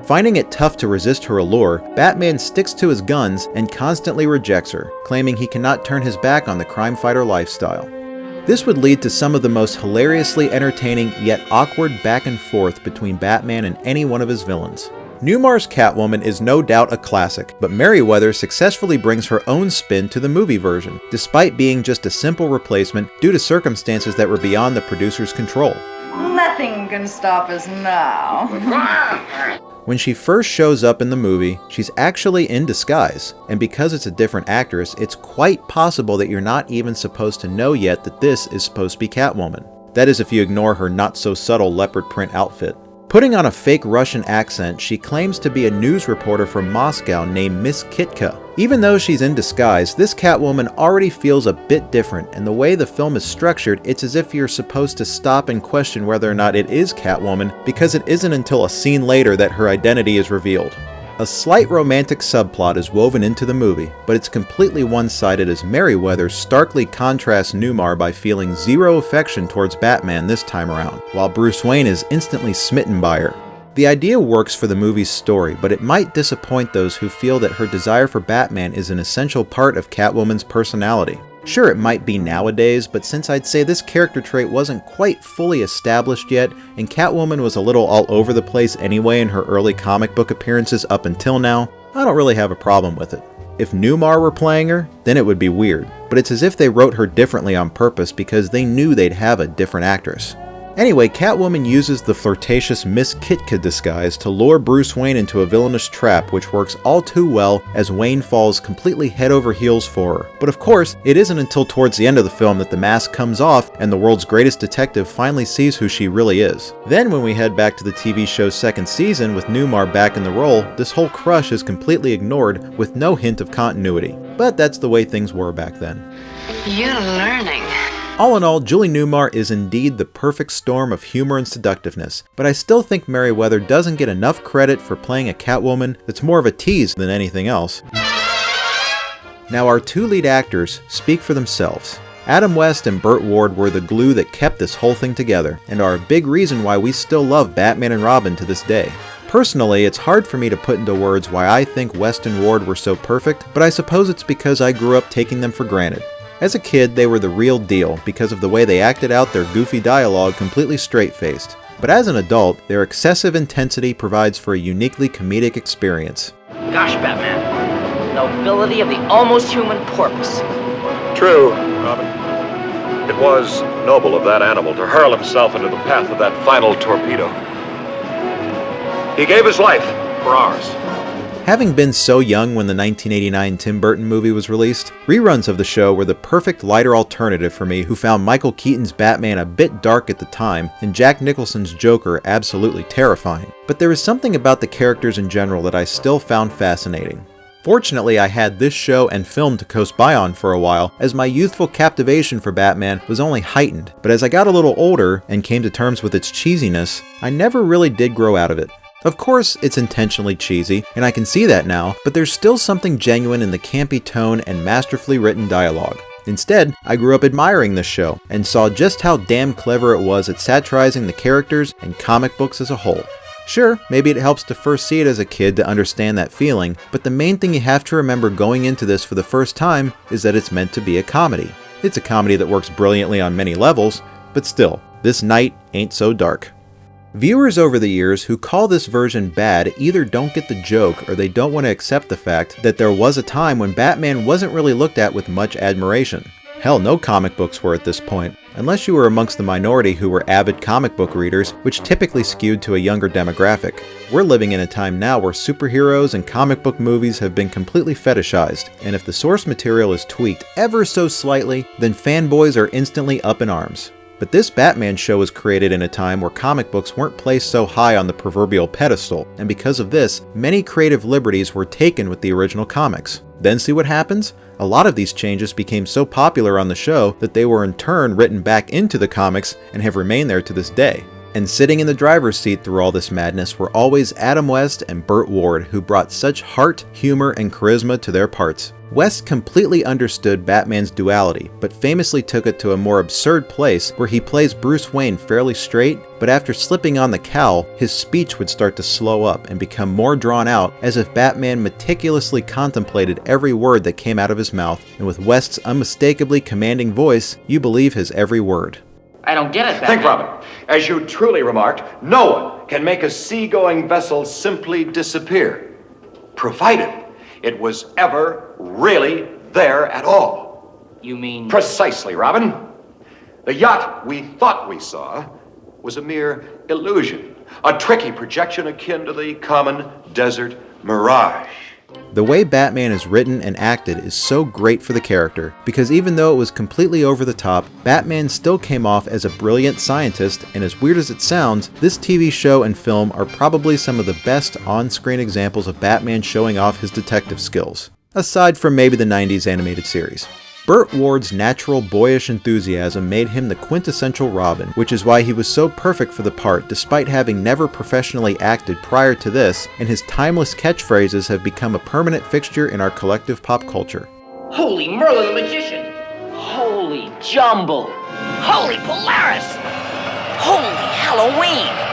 Speaker 2: Finding it tough to resist her allure, Batman sticks to his guns and constantly rejects her, claiming he cannot turn his back on the crime fighter lifestyle. This would lead to some of the most hilariously entertaining yet awkward back and forth between Batman and any one of his villains. Newmar's Catwoman is no doubt a classic, but Merriweather successfully brings her own spin to the movie version, despite being just a simple replacement due to circumstances that were beyond the producer's control.
Speaker 15: Nothing can stop us now.
Speaker 2: When she first shows up in the movie, she's actually in disguise, and because it's a different actress, it's quite possible that you're not even supposed to know yet that this is supposed to be Catwoman. That is if you ignore her not-so-subtle leopard print outfit. Putting on a fake Russian accent, she claims to be a news reporter from Moscow named Miss Kitka. Even though she's in disguise, this Catwoman already feels a bit different, and the way the film is structured, it's as if you're supposed to stop and question whether or not it is Catwoman, because it isn't until a scene later that her identity is revealed. A slight romantic subplot is woven into the movie, but it's completely one-sided as Merriweather starkly contrasts Newmar by feeling zero affection towards Batman this time around, while Bruce Wayne is instantly smitten by her. The idea works for the movie's story, but it might disappoint those who feel that her desire for Batman is an essential part of Catwoman's personality. Sure, it might be nowadays, but since I'd say this character trait wasn't quite fully established yet, and Catwoman was a little all over the place anyway in her early comic book appearances up until now, I don't really have a problem with it. If Newmar were playing her, then it would be weird, but it's as if they wrote her differently on purpose because they knew they'd have a different actress. Anyway, Catwoman uses the flirtatious Miss Kitka disguise to lure Bruce Wayne into a villainous trap, which works all too well as Wayne falls completely head over heels for her. But of course, it isn't until towards the end of the film that the mask comes off and the world's greatest detective finally sees who she really is. Then when we head back to the TV show's second season with Newmar back in the role, this whole crush is completely ignored with no hint of continuity. But that's the way things were back then.
Speaker 21: You're learning.
Speaker 2: All in all, Julie Newmar is indeed the perfect storm of humor and seductiveness, but I still think Merriweather doesn't get enough credit for playing a Catwoman that's more of a tease than anything else. Now our two lead actors speak for themselves. Adam West and Burt Ward were the glue that kept this whole thing together, and are a big reason why we still love Batman and Robin to this day. Personally, it's hard for me to put into words why I think West and Ward were so perfect, but I suppose it's because I grew up taking them for granted. As a kid, they were the real deal because of the way they acted out their goofy dialogue completely straight-faced. But as an adult, their excessive intensity provides for a uniquely comedic experience.
Speaker 17: Gosh, Batman. Nobility of the almost human porpoise.
Speaker 7: True, Robin. It was noble of that animal to hurl himself into the path of that final torpedo. He gave his life for ours.
Speaker 2: Having been so young when the 1989 Tim Burton movie was released, reruns of the show were the perfect lighter alternative for me who found Michael Keaton's Batman a bit dark at the time and Jack Nicholson's Joker absolutely terrifying. But there is something about the characters in general that I still found fascinating. Fortunately, I had this show and film to coast by on for a while, as my youthful captivation for Batman was only heightened, but as I got a little older and came to terms with its cheesiness, I never really did grow out of it. Of course, it's intentionally cheesy, and I can see that now, but there's still something genuine in the campy tone and masterfully written dialogue. Instead, I grew up admiring this show, and saw just how damn clever it was at satirizing the characters and comic books as a whole. Sure, maybe it helps to first see it as a kid to understand that feeling, but the main thing you have to remember going into this for the first time is that it's meant to be a comedy. It's a comedy that works brilliantly on many levels, but still, this night ain't so dark. Viewers over the years who call this version bad either don't get the joke or they don't want to accept the fact that there was a time when Batman wasn't really looked at with much admiration. Hell, no comic books were at this point, unless you were amongst the minority who were avid comic book readers, which typically skewed to a younger demographic. We're living in a time now where superheroes and comic book movies have been completely fetishized, and if the source material is tweaked ever so slightly, then fanboys are instantly up in arms. But this Batman show was created in a time where comic books weren't placed so high on the proverbial pedestal, and because of this, many creative liberties were taken with the original comics. Then see what happens? A lot of these changes became so popular on the show that they were in turn written back into the comics and have remained there to this day. And sitting in the driver's seat through all this madness were always Adam West and Burt Ward, who brought such heart, humor, and charisma to their parts. West completely understood Batman's duality, but famously took it to a more absurd place where he plays Bruce Wayne fairly straight, but after slipping on the cowl, his speech would start to slow up and become more drawn out, as if Batman meticulously contemplated every word that came out of his mouth, and with West's unmistakably commanding voice, you believe his every word.
Speaker 17: I don't get it, Batman.
Speaker 3: Think, Robin. As you truly remarked, no one can make a seagoing vessel simply disappear, provided it was ever really there at all.
Speaker 17: You mean...
Speaker 3: Precisely, Robin. The yacht we thought we saw was a mere illusion, a tricky projection akin to the common desert mirage.
Speaker 2: The way Batman is written and acted is so great for the character, because even though it was completely over the top, Batman still came off as a brilliant scientist, and as weird as it sounds, this TV show and film are probably some of the best on-screen examples of Batman showing off his detective skills, aside from maybe the 90s animated series. Burt Ward's natural boyish enthusiasm made him the quintessential Robin, which is why he was so perfect for the part despite having never professionally acted prior to this, and his timeless catchphrases have become a permanent fixture in our collective pop culture.
Speaker 17: Holy Merlin the Magician! Holy Jumble! Holy Polaris! Holy Halloween!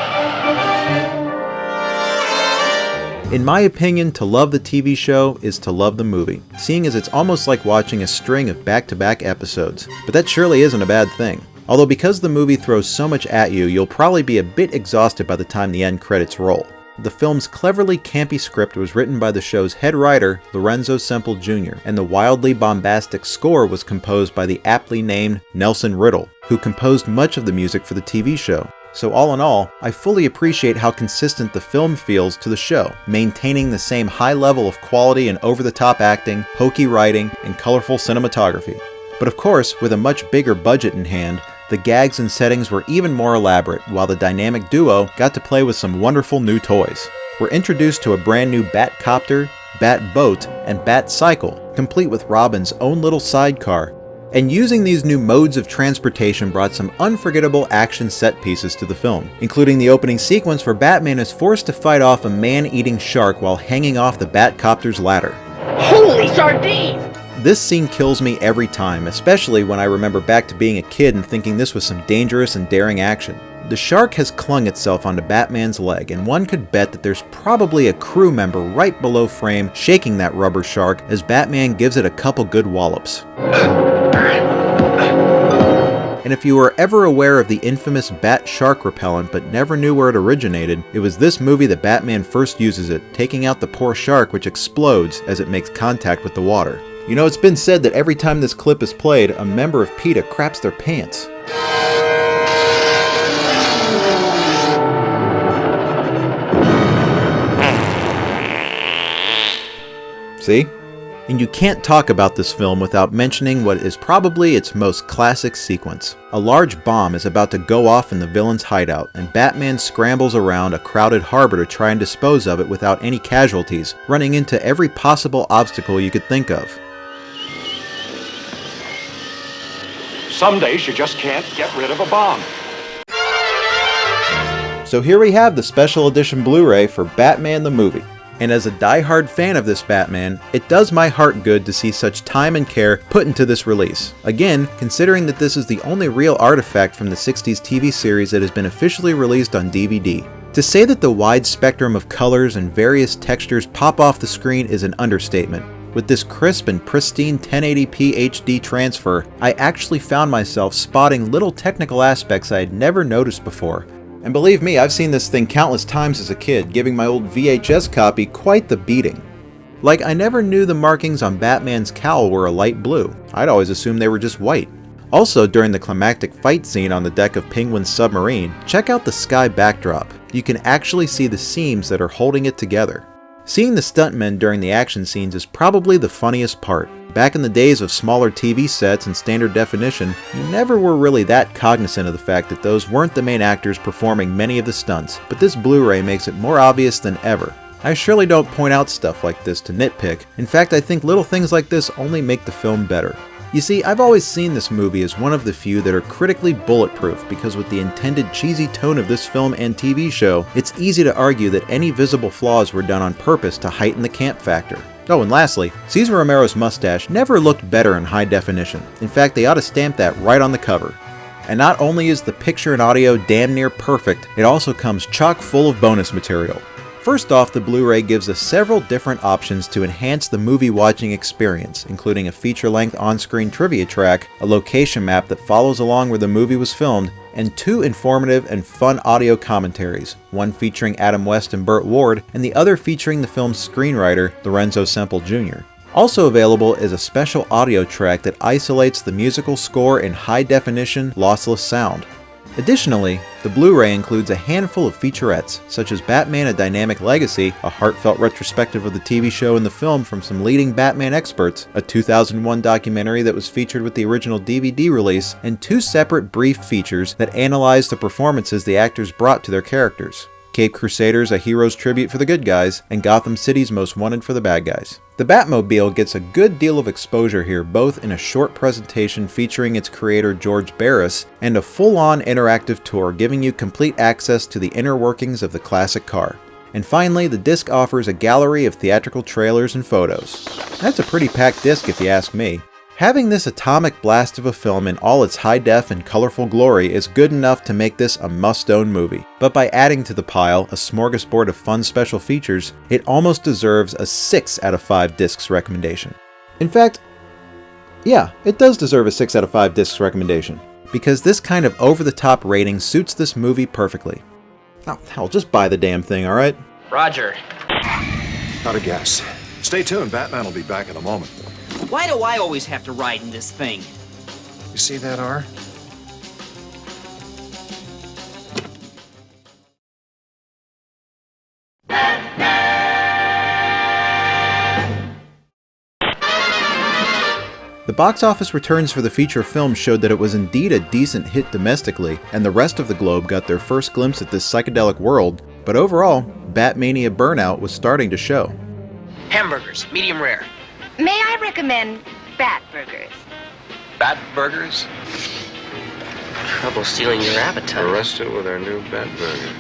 Speaker 2: In my opinion, to love the TV show is to love the movie, seeing as it's almost like watching a string of back-to-back episodes. But that surely isn't a bad thing. Although because the movie throws so much at you, you'll probably be a bit exhausted by the time the end credits roll. The film's cleverly campy script was written by the show's head writer, Lorenzo Semple Jr., and the wildly bombastic score was composed by the aptly named Nelson Riddle, who composed much of the music for the TV show. So all in all, I fully appreciate how consistent the film feels to the show, maintaining the same high level of quality and over-the-top acting, hokey writing, and colorful cinematography. But of course, with a much bigger budget in hand, the gags and settings were even more elaborate, while the dynamic duo got to play with some wonderful new toys. We're introduced to a brand new Batcopter, Batboat, and Batcycle, complete with Robin's own little sidecar. And using these new modes of transportation brought some unforgettable action set pieces to the film, including the opening sequence where Batman is forced to fight off a man-eating shark while hanging off the Batcopter's ladder.
Speaker 17: Holy sardine!
Speaker 2: This scene kills me every time, especially when I remember back to being a kid and thinking this was some dangerous and daring action. The shark has clung itself onto Batman's leg, and one could bet that there's probably a crew member right below frame shaking that rubber shark as Batman gives it a couple good wallops. And if you were ever aware of the infamous bat shark repellent but never knew where it originated, it was this movie that Batman first uses it, taking out the poor shark, which explodes as it makes contact with the water. You know, it's been said that every time this clip is played, a member of PETA craps their pants. See? And you can't talk about this film without mentioning what is probably its most classic sequence. A large bomb is about to go off in the villain's hideout, and Batman scrambles around a crowded harbor to try and dispose of it without any casualties, running into every possible obstacle you could think of.
Speaker 7: Some days you just can't get rid of a bomb.
Speaker 2: So here we have the special edition Blu-ray for Batman the movie. And as a die-hard fan of this Batman, it does my heart good to see such time and care put into this release. Again, considering that this is the only real artifact from the 60s TV series that has been officially released on DVD. To say that the wide spectrum of colors and various textures pop off the screen is an understatement. With this crisp and pristine 1080p HD transfer, I actually found myself spotting little technical aspects I had never noticed before. And believe me, I've seen this thing countless times as a kid, giving my old VHS copy quite the beating. Like, I never knew the markings on Batman's cowl were a light blue. I'd always assumed they were just white. Also, during the climactic fight scene on the deck of Penguin's submarine, check out the sky backdrop. You can actually see the seams that are holding it together. Seeing the stuntmen during the action scenes is probably the funniest part. Back in the days of smaller TV sets and standard definition, you never were really that cognizant of the fact that those weren't the main actors performing many of the stunts, but this Blu-ray makes it more obvious than ever. I surely don't point out stuff like this to nitpick. In fact, I think little things like this only make the film better. You see, I've always seen this movie as one of the few that are critically bulletproof because with the intended cheesy tone of this film and TV show, it's easy to argue that any visible flaws were done on purpose to heighten the camp factor. Oh, and lastly, Cesar Romero's mustache never looked better in high definition. In fact, they ought to stamp that right on the cover. And not only is the picture and audio damn near perfect, it also comes chock full of bonus material. First off, the Blu-ray gives us several different options to enhance the movie watching experience, including a feature-length on-screen trivia track, a location map that follows along where the movie was filmed, and 2 informative and fun audio commentaries, one featuring Adam West and Burt Ward, and the other featuring the film's screenwriter, Lorenzo Semple Jr. Also available is a special audio track that isolates the musical score in high-definition, lossless sound. Additionally, the Blu-ray includes a handful of featurettes, such as Batman: A Dynamic Legacy, a heartfelt retrospective of the TV show and the film from some leading Batman experts, a 2001 documentary that was featured with the original DVD release, and 2 separate brief features that analyze the performances the actors brought to their characters. Cape Crusaders, a hero's tribute for the good guys, and Gotham City's Most Wanted for the bad guys. The Batmobile gets a good deal of exposure here, both in a short presentation featuring its creator George Barris, and a full-on interactive tour giving you complete access to the inner workings of the classic car. And finally, the disc offers a gallery of theatrical trailers and photos. That's a pretty packed disc if you ask me. Having this atomic blast of a film in all its high-def and colorful glory is good enough to make this a must-own movie. But by adding to the pile a smorgasbord of fun special features, it almost deserves a 6 out of 5 discs recommendation. In fact, yeah, it does deserve a 6 out of 5 discs recommendation, because this kind of over-the-top rating suits this movie perfectly. Oh, hell, just buy the damn thing, alright?
Speaker 17: Roger.
Speaker 7: Not a guess. Stay tuned, Batman will be back in a moment.
Speaker 17: Why do I always have to ride in this thing?
Speaker 7: You see that, R?
Speaker 2: The box office returns for the feature film showed that it was indeed a decent hit domestically, and the rest of the globe got their first glimpse at this psychedelic world, but overall, Batmania burnout was starting to show.
Speaker 17: Hamburgers, medium rare.
Speaker 21: May I recommend Bat Burgers?
Speaker 16: Bat Burgers?
Speaker 17: Trouble stealing your appetite.
Speaker 16: Arrested with our new Bat Burger.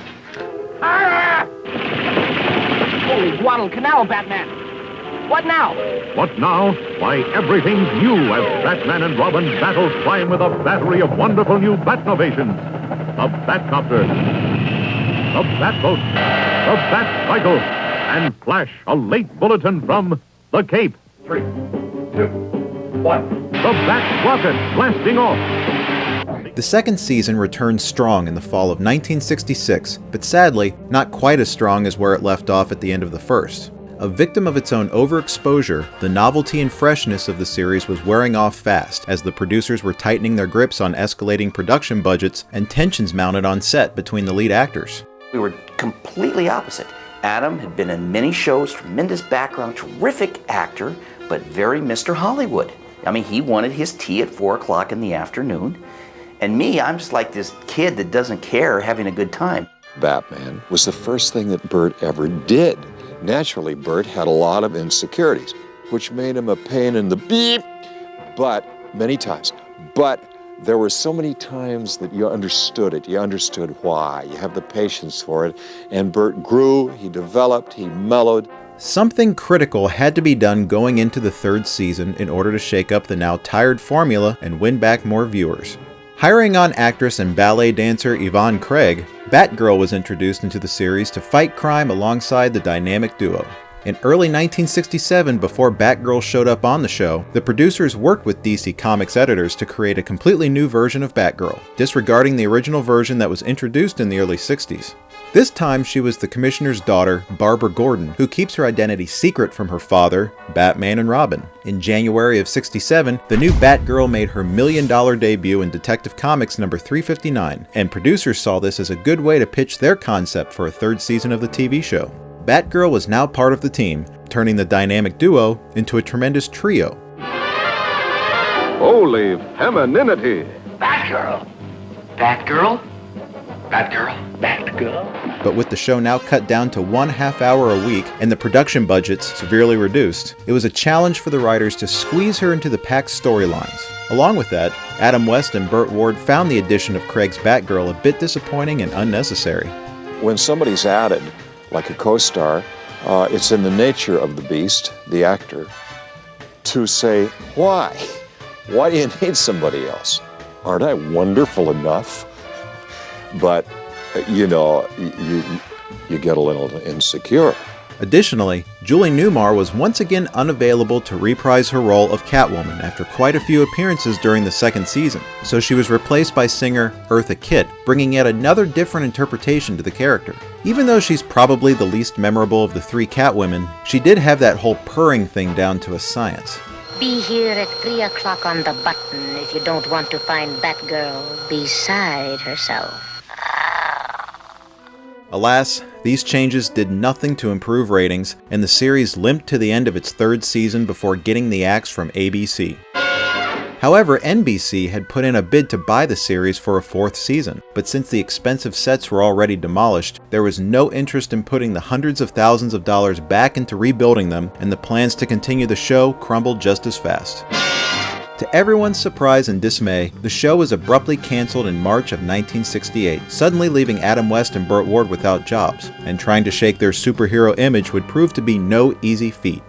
Speaker 17: Holy Guadalcanal, Batman! What now?
Speaker 1: What now? Why, everything's new as Batman and Robin battle crime with a battery of wonderful new Batnovations. The Batcopter, the Batboat, the Batcycle, and Flash, a late bulletin from the Cape.
Speaker 20: 3, 2, 1.
Speaker 1: The Bat Rocket blasting off.
Speaker 2: The second season returned strong in the fall of 1966, but sadly, not quite as strong as where it left off at the end of the first. A victim of its own overexposure, the novelty and freshness of the series was wearing off fast as the producers were tightening their grips on escalating production budgets and tensions mounted on set between the lead actors.
Speaker 22: We were completely opposite. Adam had been in many shows, tremendous background, terrific actor, but very Mr. Hollywood. I mean, he wanted his tea at 4 o'clock in the afternoon. And me, I'm just like this kid that doesn't care, having a good time.
Speaker 9: Batman was the first thing that Burt ever did. Naturally, Burt had a lot of insecurities, which made him a pain in the beep, but many times. But there were so many times that you understood it. You understood why. You have the patience for it. And Burt grew, he developed, he mellowed.
Speaker 2: Something critical had to be done going into the third season in order to shake up the now tired formula and win back more viewers. Hiring on actress and ballet dancer Yvonne Craig, Batgirl was introduced into the series to fight crime alongside the dynamic duo. In early 1967, before Batgirl showed up on the show, the producers worked with DC Comics editors to create a completely new version of Batgirl, disregarding the original version that was introduced in the early 60s. This time, she was the commissioner's daughter, Barbara Gordon, who keeps her identity secret from her father, Batman and Robin. In January of '67, the new Batgirl made her $1 million debut in Detective Comics number 359, and producers saw this as a good way to pitch their concept for a third season of the TV show. Batgirl was now part of the team, turning the dynamic duo into a tremendous trio.
Speaker 8: Holy femininity!
Speaker 17: Batgirl! Batgirl?
Speaker 20: Batgirl.
Speaker 2: But with the show now cut down to 1/2 hour a week and the production budgets severely reduced, it was a challenge for the writers to squeeze her into the packed storylines. Along with that, Adam West and Burt Ward found the addition of Craig's Batgirl a bit disappointing and unnecessary.
Speaker 9: When somebody's added, like a co-star, it's in the nature of the beast, the actor, to say, why? Why do you need somebody else? Aren't I wonderful enough? But, you know, you get a little insecure.
Speaker 2: Additionally, Julie Newmar was once again unavailable to reprise her role of Catwoman after quite a few appearances during the second season, so she was replaced by singer Eartha Kitt, bringing yet another different interpretation to the character. Even though she's probably the least memorable of the three Catwomen, she did have that whole purring thing down to a science.
Speaker 6: Be here at 3 o'clock on the button if you don't want to find Batgirl beside herself.
Speaker 2: Alas, these changes did nothing to improve ratings, and the series limped to the end of its third season before getting the axe from ABC. However, NBC had put in a bid to buy the series for a fourth season, but since the expensive sets were already demolished, there was no interest in putting the hundreds of thousands of dollars back into rebuilding them, and the plans to continue the show crumbled just as fast. To everyone's surprise and dismay, the show was abruptly canceled in March of 1968, suddenly leaving Adam West and Burt Ward without jobs, and trying to shake their superhero image would prove to be no easy feat.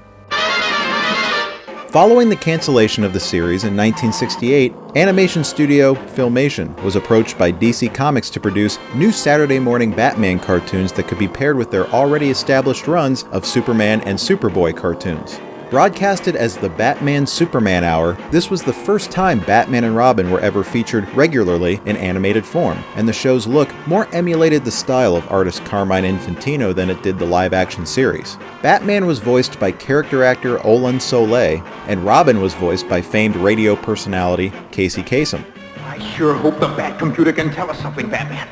Speaker 2: Following the cancellation of the series in 1968, animation studio Filmation was approached by DC Comics to produce new Saturday morning Batman cartoons that could be paired with their already established runs of Superman and Superboy cartoons. Broadcasted as the Batman Superman Hour, this was the first time Batman and Robin were ever featured regularly in animated form, and the show's look more emulated the style of artist Carmine Infantino than it did the live-action series. Batman was voiced by character actor Olan Soleil, and Robin was voiced by famed radio personality Casey Kasem.
Speaker 10: I sure hope the Bat computer can tell us something, Batman.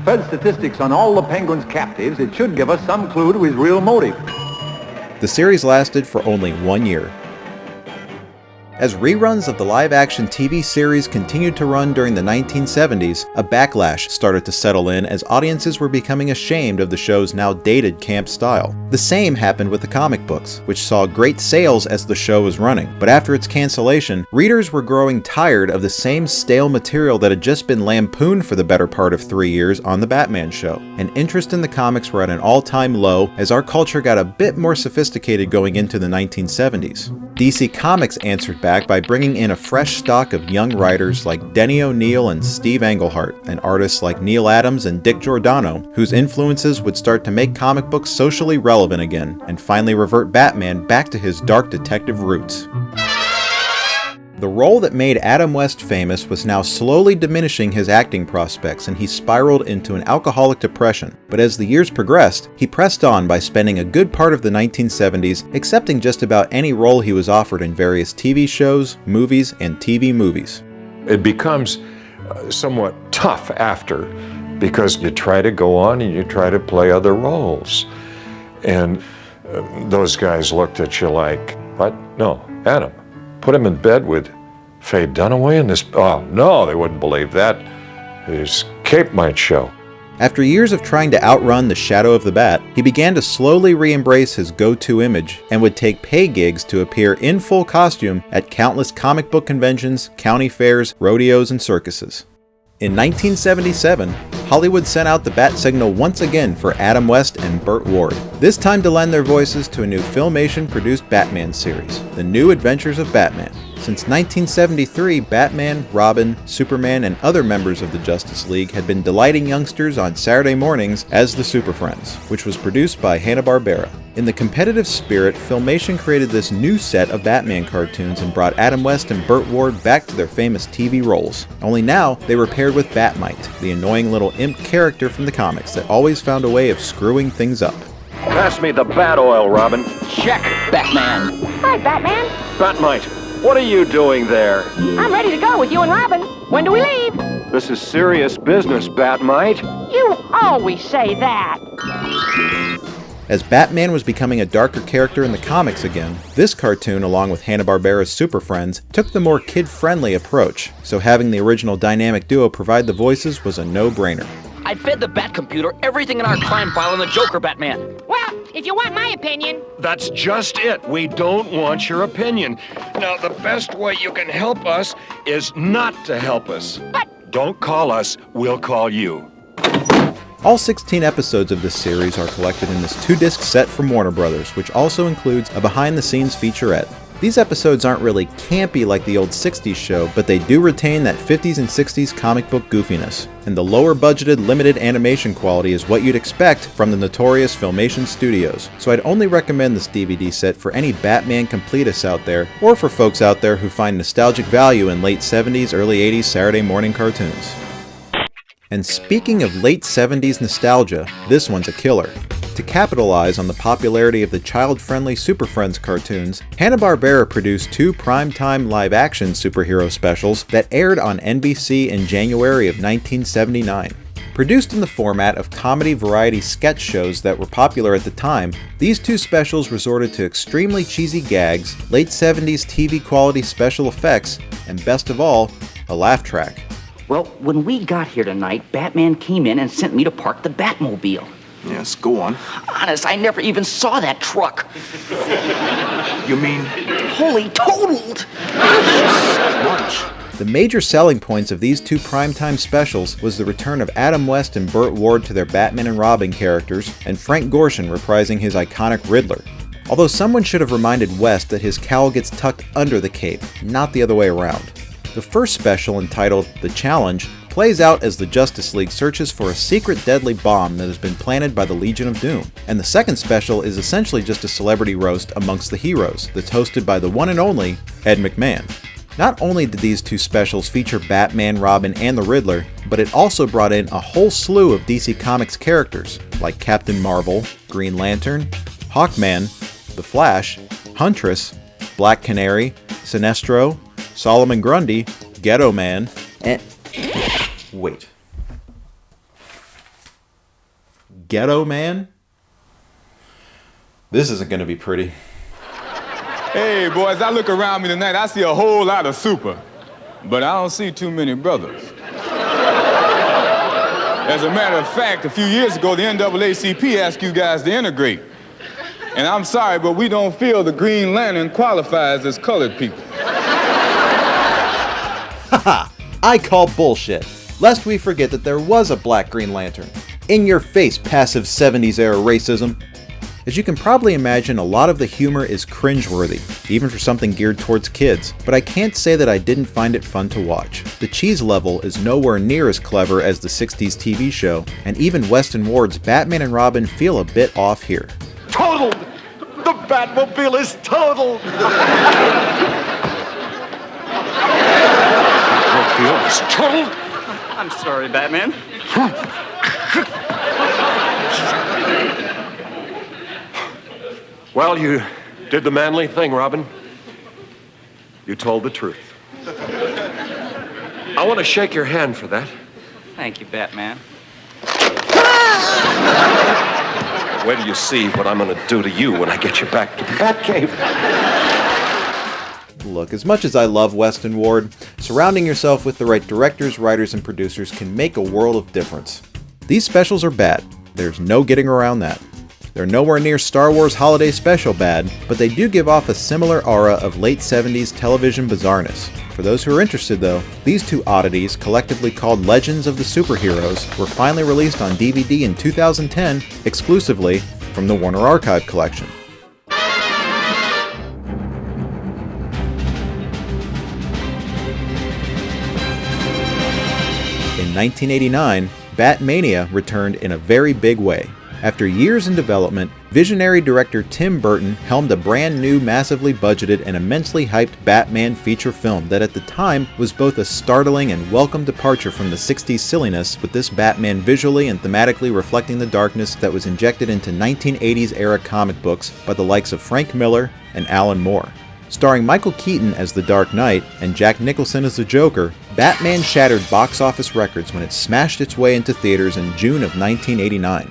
Speaker 10: Fed statistics on all the Penguin's captives, it should give us some clue to his real motive.
Speaker 2: The series lasted for only 1 year. As reruns of the live-action TV series continued to run during the 1970s, a backlash started to settle in as audiences were becoming ashamed of the show's now dated camp style. The same happened with the comic books, which saw great sales as the show was running, but after its cancellation, readers were growing tired of the same stale material that had just been lampooned for the better part of 3 years on The Batman Show, and interest in the comics were at an all-time low as our culture got a bit more sophisticated going into the 1970s. DC Comics answered back by bringing in a fresh stock of young writers like Denny O'Neil and Steve Englehart, and artists like Neil Adams and Dick Giordano, whose influences would start to make comic books socially relevant again, and finally revert Batman back to his dark detective roots. The role that made Adam West famous was now slowly diminishing his acting prospects, and he spiraled into an alcoholic depression. But as the years progressed, he pressed on by spending a good part of the 1970s accepting just about any role he was offered in various TV shows, movies, and TV movies.
Speaker 9: It becomes somewhat tough after, because you try to go on and you try to play other roles. And those guys looked at you like, what? No, Adam. Put him in bed with Faye Dunaway in this... Oh, no, they wouldn't believe that. His cape might show.
Speaker 2: After years of trying to outrun the shadow of the Bat, he began to slowly re-embrace his go-to image and would take pay gigs to appear in full costume at countless comic book conventions, county fairs, rodeos, and circuses. In 1977, Hollywood sent out the bat signal once again for Adam West and Burt Ward, this time to lend their voices to a new Filmation-produced Batman series, The New Adventures of Batman. Since 1973, Batman, Robin, Superman, and other members of the Justice League had been delighting youngsters on Saturday mornings as the Super Friends, which was produced by Hanna-Barbera. In the competitive spirit, Filmation created this new set of Batman cartoons and brought Adam West and Burt Ward back to their famous TV roles. Only now, they were paired with Batmite, the annoying little imp character from the comics that always found a way of screwing things up.
Speaker 7: Pass me the bat oil, Robin.
Speaker 17: Check, Batman.
Speaker 21: Hi, Batman.
Speaker 7: Batmite, what are you doing there?
Speaker 21: I'm ready to go with you and Robin. When do we leave?
Speaker 7: This is serious business, Batmite.
Speaker 21: You always say that.
Speaker 2: As Batman was becoming a darker character in the comics again, this cartoon, along with Hanna-Barbera's Super Friends, took the more kid-friendly approach, so having the original dynamic duo provide the voices was a no-brainer.
Speaker 17: I fed the Bat computer everything in our crime file on the Joker, Batman.
Speaker 21: Well, if you want my opinion.
Speaker 7: That's just it. We don't want your opinion. Now, the best way you can help us is not to help us.
Speaker 21: But
Speaker 7: don't call us, we'll call you.
Speaker 2: All 16 episodes of this series are collected in this 2-disc set from Warner Brothers, which also includes a behind-the-scenes featurette. These episodes aren't really campy like the old 60s show, but they do retain that 50s and 60s comic book goofiness. And the lower budgeted limited animation quality is what you'd expect from the notorious Filmation Studios. So I'd only recommend this DVD set for any Batman completists out there, or for folks out there who find nostalgic value in late 70s, early 80s Saturday morning cartoons. And speaking of late 70s nostalgia, this one's a killer. To capitalize on the popularity of the child-friendly Super Friends cartoons, Hanna-Barbera produced 2 primetime live-action superhero specials that aired on NBC in January of 1979. Produced in the format of comedy variety sketch shows that were popular at the time, these 2 specials resorted to extremely cheesy gags, late 70s TV-quality special effects, and best of all, a laugh track.
Speaker 17: Well, when we got here tonight, Batman came in and sent me to park the Batmobile.
Speaker 20: Yes, go on.
Speaker 17: Honest, I never even saw that truck.
Speaker 20: You mean?
Speaker 17: Holy totaled!
Speaker 2: The major selling points of these 2 primetime specials was the return of Adam West and Burt Ward to their Batman and Robin characters, and Frank Gorshin reprising his iconic Riddler. Although someone should have reminded West that his cowl gets tucked under the cape, not the other way around. The first special, entitled The Challenge, plays out as the Justice League searches for a secret deadly bomb that has been planted by the Legion of Doom. And the second special is essentially just a celebrity roast amongst the heroes that's hosted by the one and only Ed McMahon. Not only did these 2 specials feature Batman, Robin, and the Riddler, but it also brought in a whole slew of DC Comics characters like Captain Marvel, Green Lantern, Hawkman, The Flash, Huntress, Black Canary, Sinestro, Solomon Grundy, Ghetto Man, and... Wait. Ghetto Man? This isn't going to be pretty.
Speaker 11: Hey, boys, I look around me tonight, I see a whole lot of super, but I don't see too many brothers. As a matter of fact, a few years ago, the NAACP asked you guys to integrate. And I'm sorry, but we don't feel the Green Lantern qualifies as colored people.
Speaker 2: Haha, I call bullshit. Lest we forget that there was a black Green Lantern. In your face, passive 70s era racism. As you can probably imagine, a lot of the humor is cringeworthy, even for something geared towards kids, but I can't say that I didn't find it fun to watch. The cheese level is nowhere near as clever as the 60s TV show, and even West and Ward's Batman and Robin feel a bit off here.
Speaker 7: Totaled! The Batmobile is totaled! Batmobile is totaled?
Speaker 17: I'm sorry, Batman.
Speaker 7: Well, you did the manly thing, Robin. You told the truth. I want to shake your hand for that.
Speaker 17: Thank you, Batman.
Speaker 7: Wait till you see what I'm going to do to you when I get you back to the Batcave.
Speaker 2: Look, as much as I love West and Ward, surrounding yourself with the right directors, writers, and producers can make a world of difference. These specials are bad. There's no getting around that. They're nowhere near Star Wars Holiday Special bad, but they do give off a similar aura of late 70s television bizarreness. For those who are interested though, these 2 oddities, collectively called Legends of the Superheroes, were finally released on DVD in 2010, exclusively from the Warner Archive collection. In 1989, Batmania returned in a very big way. After years in development, visionary director Tim Burton helmed a brand new, massively budgeted, and immensely hyped Batman feature film that at the time was both a startling and welcome departure from the 60s silliness, with this Batman visually and thematically reflecting the darkness that was injected into 1980s era comic books by the likes of Frank Miller and Alan Moore. Starring Michael Keaton as the Dark Knight and Jack Nicholson as the Joker, Batman shattered box office records when it smashed its way into theaters in June of 1989.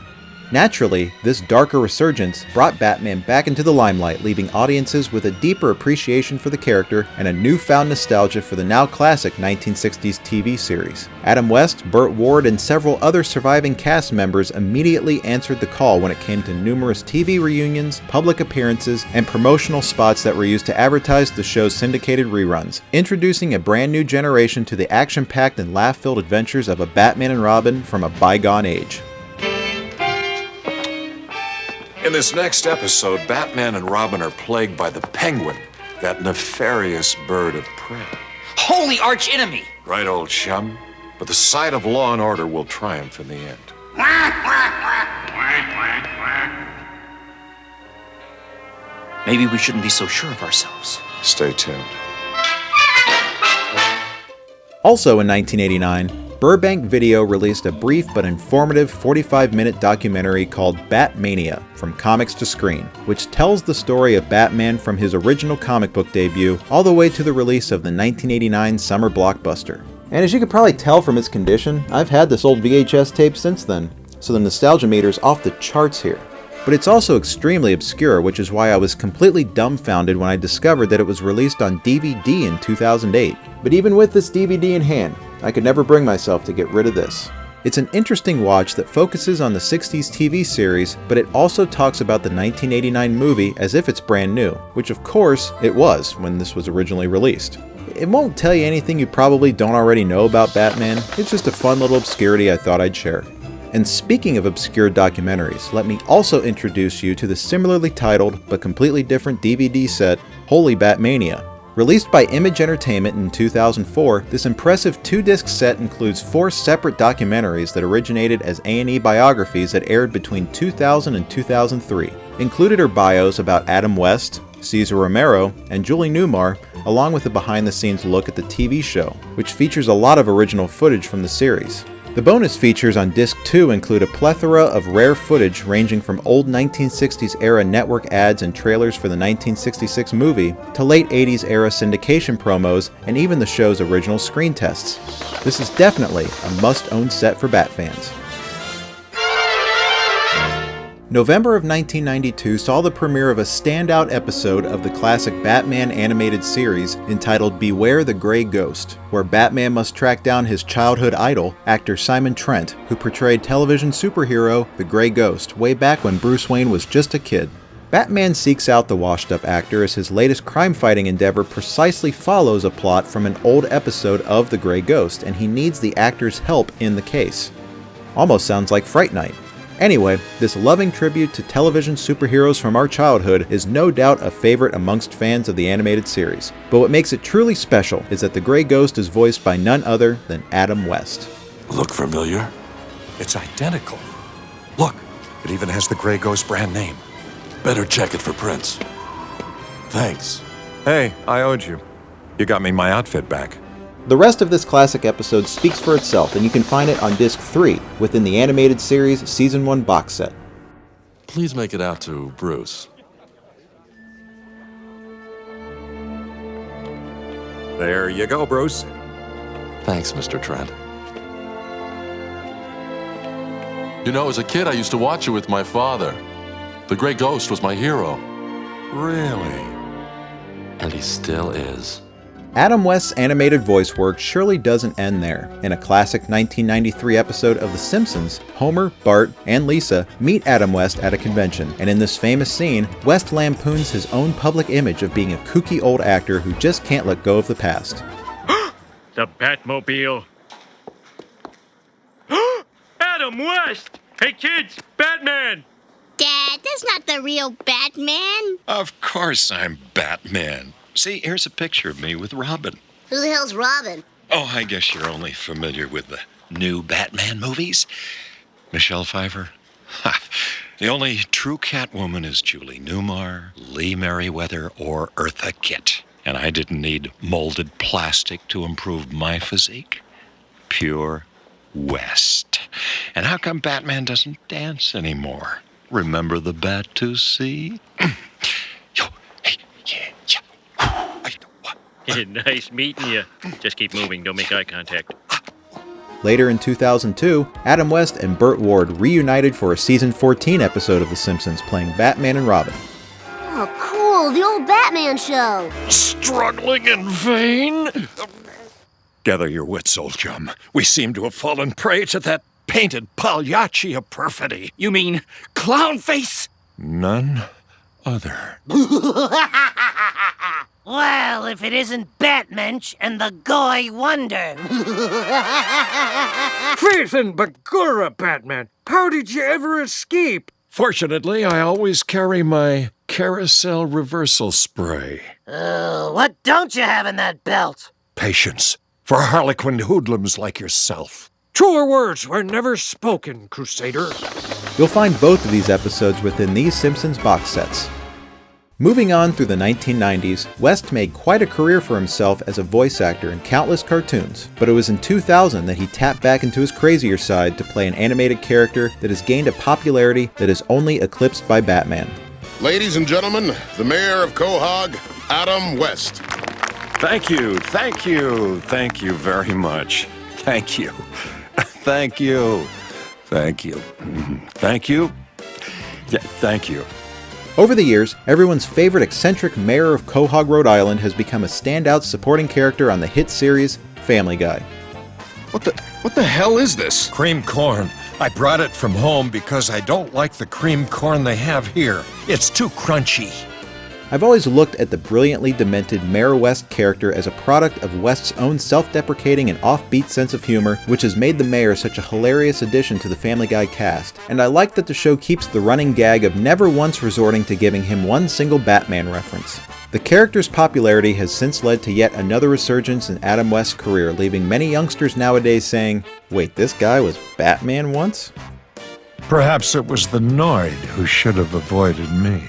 Speaker 2: Naturally, this darker resurgence brought Batman back into the limelight, leaving audiences with a deeper appreciation for the character and a newfound nostalgia for the now classic 1960s TV series. Adam West, Burt Ward, and several other surviving cast members immediately answered the call when it came to numerous TV reunions, public appearances, and promotional spots that were used to advertise the show's syndicated reruns, introducing a brand new generation to the action-packed and laugh-filled adventures of a Batman and Robin from a bygone age.
Speaker 7: In this next episode, Batman and Robin are plagued by the Penguin, that nefarious bird of prey.
Speaker 12: Holy arch-enemy!
Speaker 7: Right, old chum? But the side of law and order will triumph in the end.
Speaker 12: Maybe we shouldn't be so sure of ourselves.
Speaker 7: Stay tuned.
Speaker 2: Also in 1989, Burbank Video released a brief but informative 45-minute documentary called Batmania, From Comics to Screen, which tells the story of Batman from his original comic book debut all the way to the release of the 1989 summer blockbuster. And as you could probably tell from its condition, I've had this old VHS tape since then, so the nostalgia meter's off the charts here. But it's also extremely obscure, which is why I was completely dumbfounded when I discovered that it was released on DVD in 2008. But even with this DVD in hand, I could never bring myself to get rid of this. It's an interesting watch that focuses on the 60s TV series, but it also talks about the 1989 movie as if it's brand new, which of course it was when this was originally released. It won't tell you anything you probably don't already know about Batman, it's just a fun little obscurity I thought I'd share. And speaking of obscure documentaries, let me also introduce you to the similarly titled but completely different DVD set, Holy Batmania. Released by Image Entertainment in 2004, this impressive 2-disc set includes 4 separate documentaries that originated as A&E biographies that aired between 2000 and 2003. Included are bios about Adam West, Cesar Romero, and Julie Newmar, along with a behind-the-scenes look at the TV show, which features a lot of original footage from the series. The bonus features on Disc 2 include a plethora of rare footage ranging from old 1960s era network ads and trailers for the 1966 movie to late 80s era syndication promos and even the show's original screen tests. This is definitely a must-own set for Bat fans. November of 1992 saw the premiere of a standout episode of the classic Batman animated series entitled Beware the Grey Ghost, where Batman must track down his childhood idol, actor Simon Trent, who portrayed television superhero the Grey Ghost way back when Bruce Wayne was just a kid. Batman seeks out the washed-up actor as his latest crime-fighting endeavor precisely follows a plot from an old episode of The Grey Ghost, and he needs the actor's help in the case. Almost sounds like Fright Night. Anyway, this loving tribute to television superheroes from our childhood is no doubt a favorite amongst fans of the animated series. But what makes it truly special is that the Grey Ghost is voiced by none other than Adam West.
Speaker 7: Look familiar? It's identical. Look, it even has the Grey Ghost brand name.
Speaker 13: Better check it for prints. Thanks.
Speaker 7: Hey, I owed you. You got me my outfit back.
Speaker 2: The rest of this classic episode speaks for itself, and you can find it on Disc 3 within the animated series Season 1 box set.
Speaker 13: Please make it out to Bruce.
Speaker 7: There you go, Bruce.
Speaker 13: Thanks, Mr. Trent. You know, as a kid, I used to watch it with my father. The Grey Ghost was my hero.
Speaker 7: Really?
Speaker 13: And he still is.
Speaker 2: Adam West's animated voice work surely doesn't end there. In a classic 1993 episode of The Simpsons, Homer, Bart, and Lisa meet Adam West at a convention, and in this famous scene, West lampoons his own public image of being a kooky old actor who just can't let go of the past.
Speaker 23: The Batmobile. Adam West! Hey kids, Batman!
Speaker 24: Dad, that's not the real Batman.
Speaker 3: Of course I'm Batman. See, here's a picture of me with Robin.
Speaker 24: Who the hell's Robin?
Speaker 3: Oh, I guess you're only familiar with the new Batman movies. Michelle Pfeiffer. Ha. The only true Catwoman is Julie Newmar, Lee Merriweather, or Eartha Kitt. And I didn't need molded plastic to improve my physique. Pure West. And how come Batman doesn't dance anymore? Remember the Bat to see?
Speaker 23: Nice meeting you. Just keep moving. Don't make eye contact.
Speaker 2: Later in 2002, Adam West and Burt Ward reunited for a season 14 episode of The Simpsons, playing Batman and Robin.
Speaker 5: Oh, cool, the old Batman show.
Speaker 3: Struggling in vain? Gather your wits, old chum. We seem to have fallen prey to that painted Pagliacci of perfidy.
Speaker 17: You mean clown face?
Speaker 3: None other.
Speaker 21: Well, if it isn't Batmensch and the Goy Wonder.
Speaker 14: Faith and Bagura, Batman! How did you ever escape?
Speaker 3: Fortunately, I always carry my carousel reversal spray.
Speaker 21: What don't you have in that belt?
Speaker 3: Patience for harlequin hoodlums like yourself.
Speaker 14: Truer words were never spoken, Crusader.
Speaker 2: You'll find both of these episodes within these Simpsons box sets. Moving on through the 1990s, West made quite a career for himself as a voice actor in countless cartoons, but it was in 2000 that he tapped back into his crazier side to play an animated character that has gained a popularity that is only eclipsed by Batman.
Speaker 18: Ladies and gentlemen, the mayor of Quahog, Adam West.
Speaker 3: Thank you very much. Thank you. Thank you. Thank you. Thank you. Yeah, thank you.
Speaker 2: Over the years, everyone's favorite eccentric mayor of Quahog, Rhode Island has become a standout supporting character on the hit series Family Guy.
Speaker 18: What the hell is this?
Speaker 3: Cream corn. I brought it from home because I don't like the cream corn they have here. It's too crunchy.
Speaker 2: I've always looked at the brilliantly demented Mayor West character as a product of West's own self-deprecating and offbeat sense of humor, which has made the mayor such a hilarious addition to the Family Guy cast, and I like that the show keeps the running gag of never once resorting to giving him one single Batman reference. The character's popularity has since led to yet another resurgence in Adam West's career, leaving many youngsters nowadays saying, "Wait, this guy was Batman once?"
Speaker 3: Perhaps it was the Noid who should have avoided me.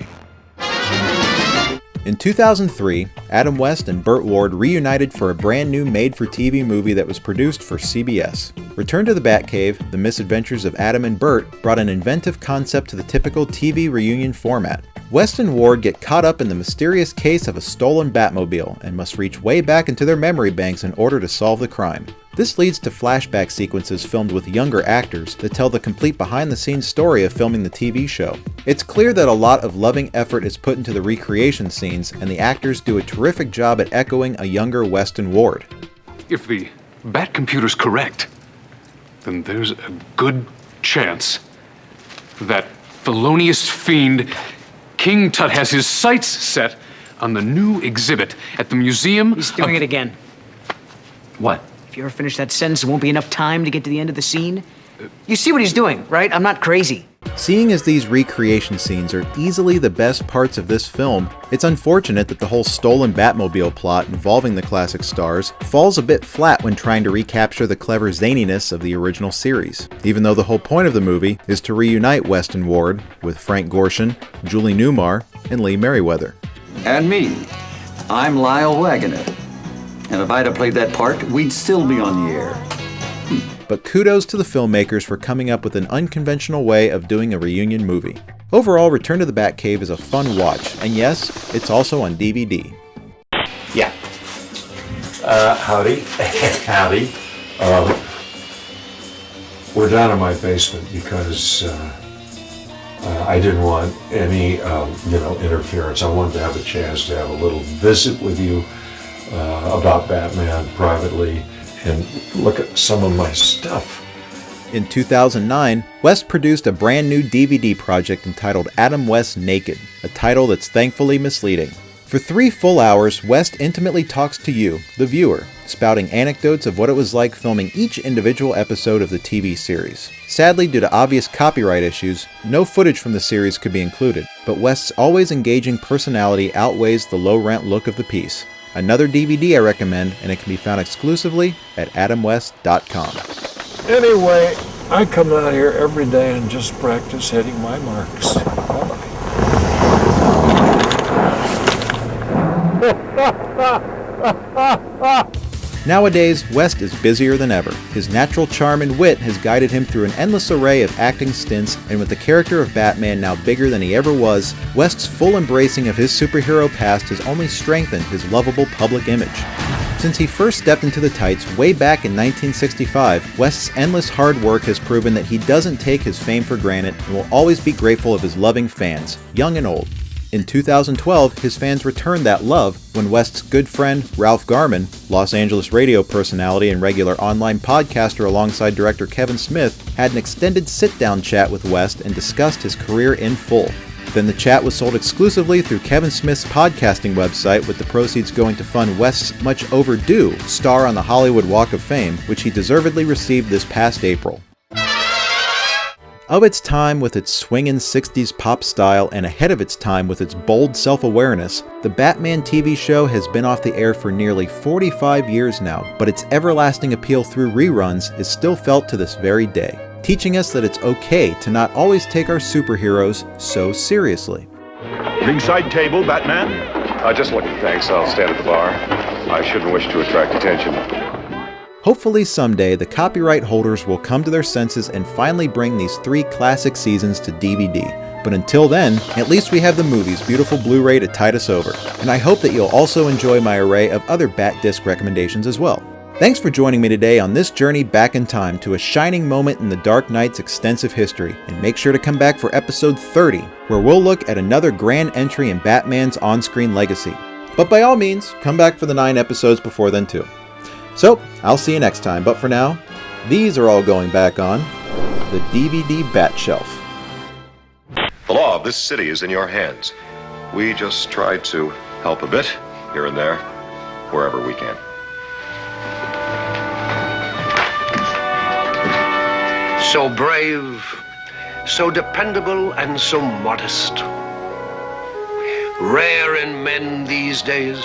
Speaker 2: In 2003, Adam West and Burt Ward reunited for a brand new made-for-TV movie that was produced for CBS. Return to the Batcave, The Misadventures of Adam and Burt brought an inventive concept to the typical TV reunion format. West and Ward get caught up in the mysterious case of a stolen Batmobile and must reach way back into their memory banks in order to solve the crime. This leads to flashback sequences filmed with younger actors that tell the complete behind-the-scenes story of filming the TV show. It's clear that a lot of loving effort is put into the recreation scenes, and the actors do a terrific job at echoing a younger West and Ward.
Speaker 19: If the Bat computer's correct, then there's a good chance that felonious fiend King Tut has his sights set on the new exhibit at the museum.
Speaker 12: He's doing it again.
Speaker 19: What?
Speaker 12: If you ever finish that sentence, there won't be enough time to get to the end of the scene. You see what he's doing, right? I'm not crazy.
Speaker 2: Seeing as these recreation scenes are easily the best parts of this film, it's unfortunate that the whole stolen Batmobile plot involving the classic stars falls a bit flat when trying to recapture the clever zaniness of the original series, even though the whole point of the movie is to reunite West and Ward with Frank Gorshin, Julie Newmar, and Lee Merriweather.
Speaker 25: And me. I'm Lyle Waggoner. And if I'd have played that part, we'd still be on the air.
Speaker 2: But kudos to the filmmakers for coming up with an unconventional way of doing a reunion movie. Overall, Return to the Batcave is a fun watch, and yes, it's also on DVD.
Speaker 26: Yeah. Howdy. Howdy.
Speaker 9: We're down in my basement because I didn't want any, interference. I wanted to have a chance to have a little visit with you about Batman privately and look at some of my stuff.
Speaker 2: In 2009, West produced a brand new DVD project entitled Adam West Naked, a title that's thankfully misleading. For 3 full hours, West intimately talks to you, the viewer, spouting anecdotes of what it was like filming each individual episode of the TV series. Sadly, due to obvious copyright issues, no footage from the series could be included, but West's always engaging personality outweighs the low-rent look of the piece. Another DVD I recommend, and it can be found exclusively at adamwest.com.
Speaker 9: Anyway, I come out here every day and just practice hitting my marks.
Speaker 2: Nowadays, West is busier than ever. His natural charm and wit has guided him through an endless array of acting stints, and with the character of Batman now bigger than he ever was, West's full embracing of his superhero past has only strengthened his lovable public image. Since he first stepped into the tights way back in 1965, West's endless hard work has proven that he doesn't take his fame for granted and will always be grateful of his loving fans, young and old. In 2012, his fans returned that love when West's good friend Ralph Garman, Los Angeles radio personality and regular online podcaster alongside director Kevin Smith, had an extended sit-down chat with West and discussed his career in full. Then the chat was sold exclusively through Kevin Smith's podcasting website, with the proceeds going to fund West's much overdue star on the Hollywood Walk of Fame, which he deservedly received this past April. Of its time with its swingin' 60s pop style and ahead of its time with its bold self-awareness, the Batman TV show has been off the air for nearly 45 years now, but its everlasting appeal through reruns is still felt to this very day, teaching us that it's okay to not always take our superheroes so seriously.
Speaker 7: Ringside table, Batman?
Speaker 1: Just looking, thanks. I'll stand at the bar. I shouldn't wish to attract attention.
Speaker 2: Hopefully someday the copyright holders will come to their senses and finally bring these 3 classic seasons to DVD. But until then, at least we have the movie's beautiful Blu-ray to tide us over. And I hope that you'll also enjoy my array of other Bat Disc recommendations as well. Thanks for joining me today on this journey back in time to a shining moment in the Dark Knight's extensive history, and make sure to come back for episode 30, where we'll look at another grand entry in Batman's on-screen legacy. But by all means, come back for the 9 episodes before then too. So, I'll see you next time, but for now, these are all going back on the DVD Bat Shelf.
Speaker 7: The law of this city is in your hands. We just try to help a bit, here and there, wherever we can.
Speaker 4: So brave, so dependable, and so modest. Rare in men these days.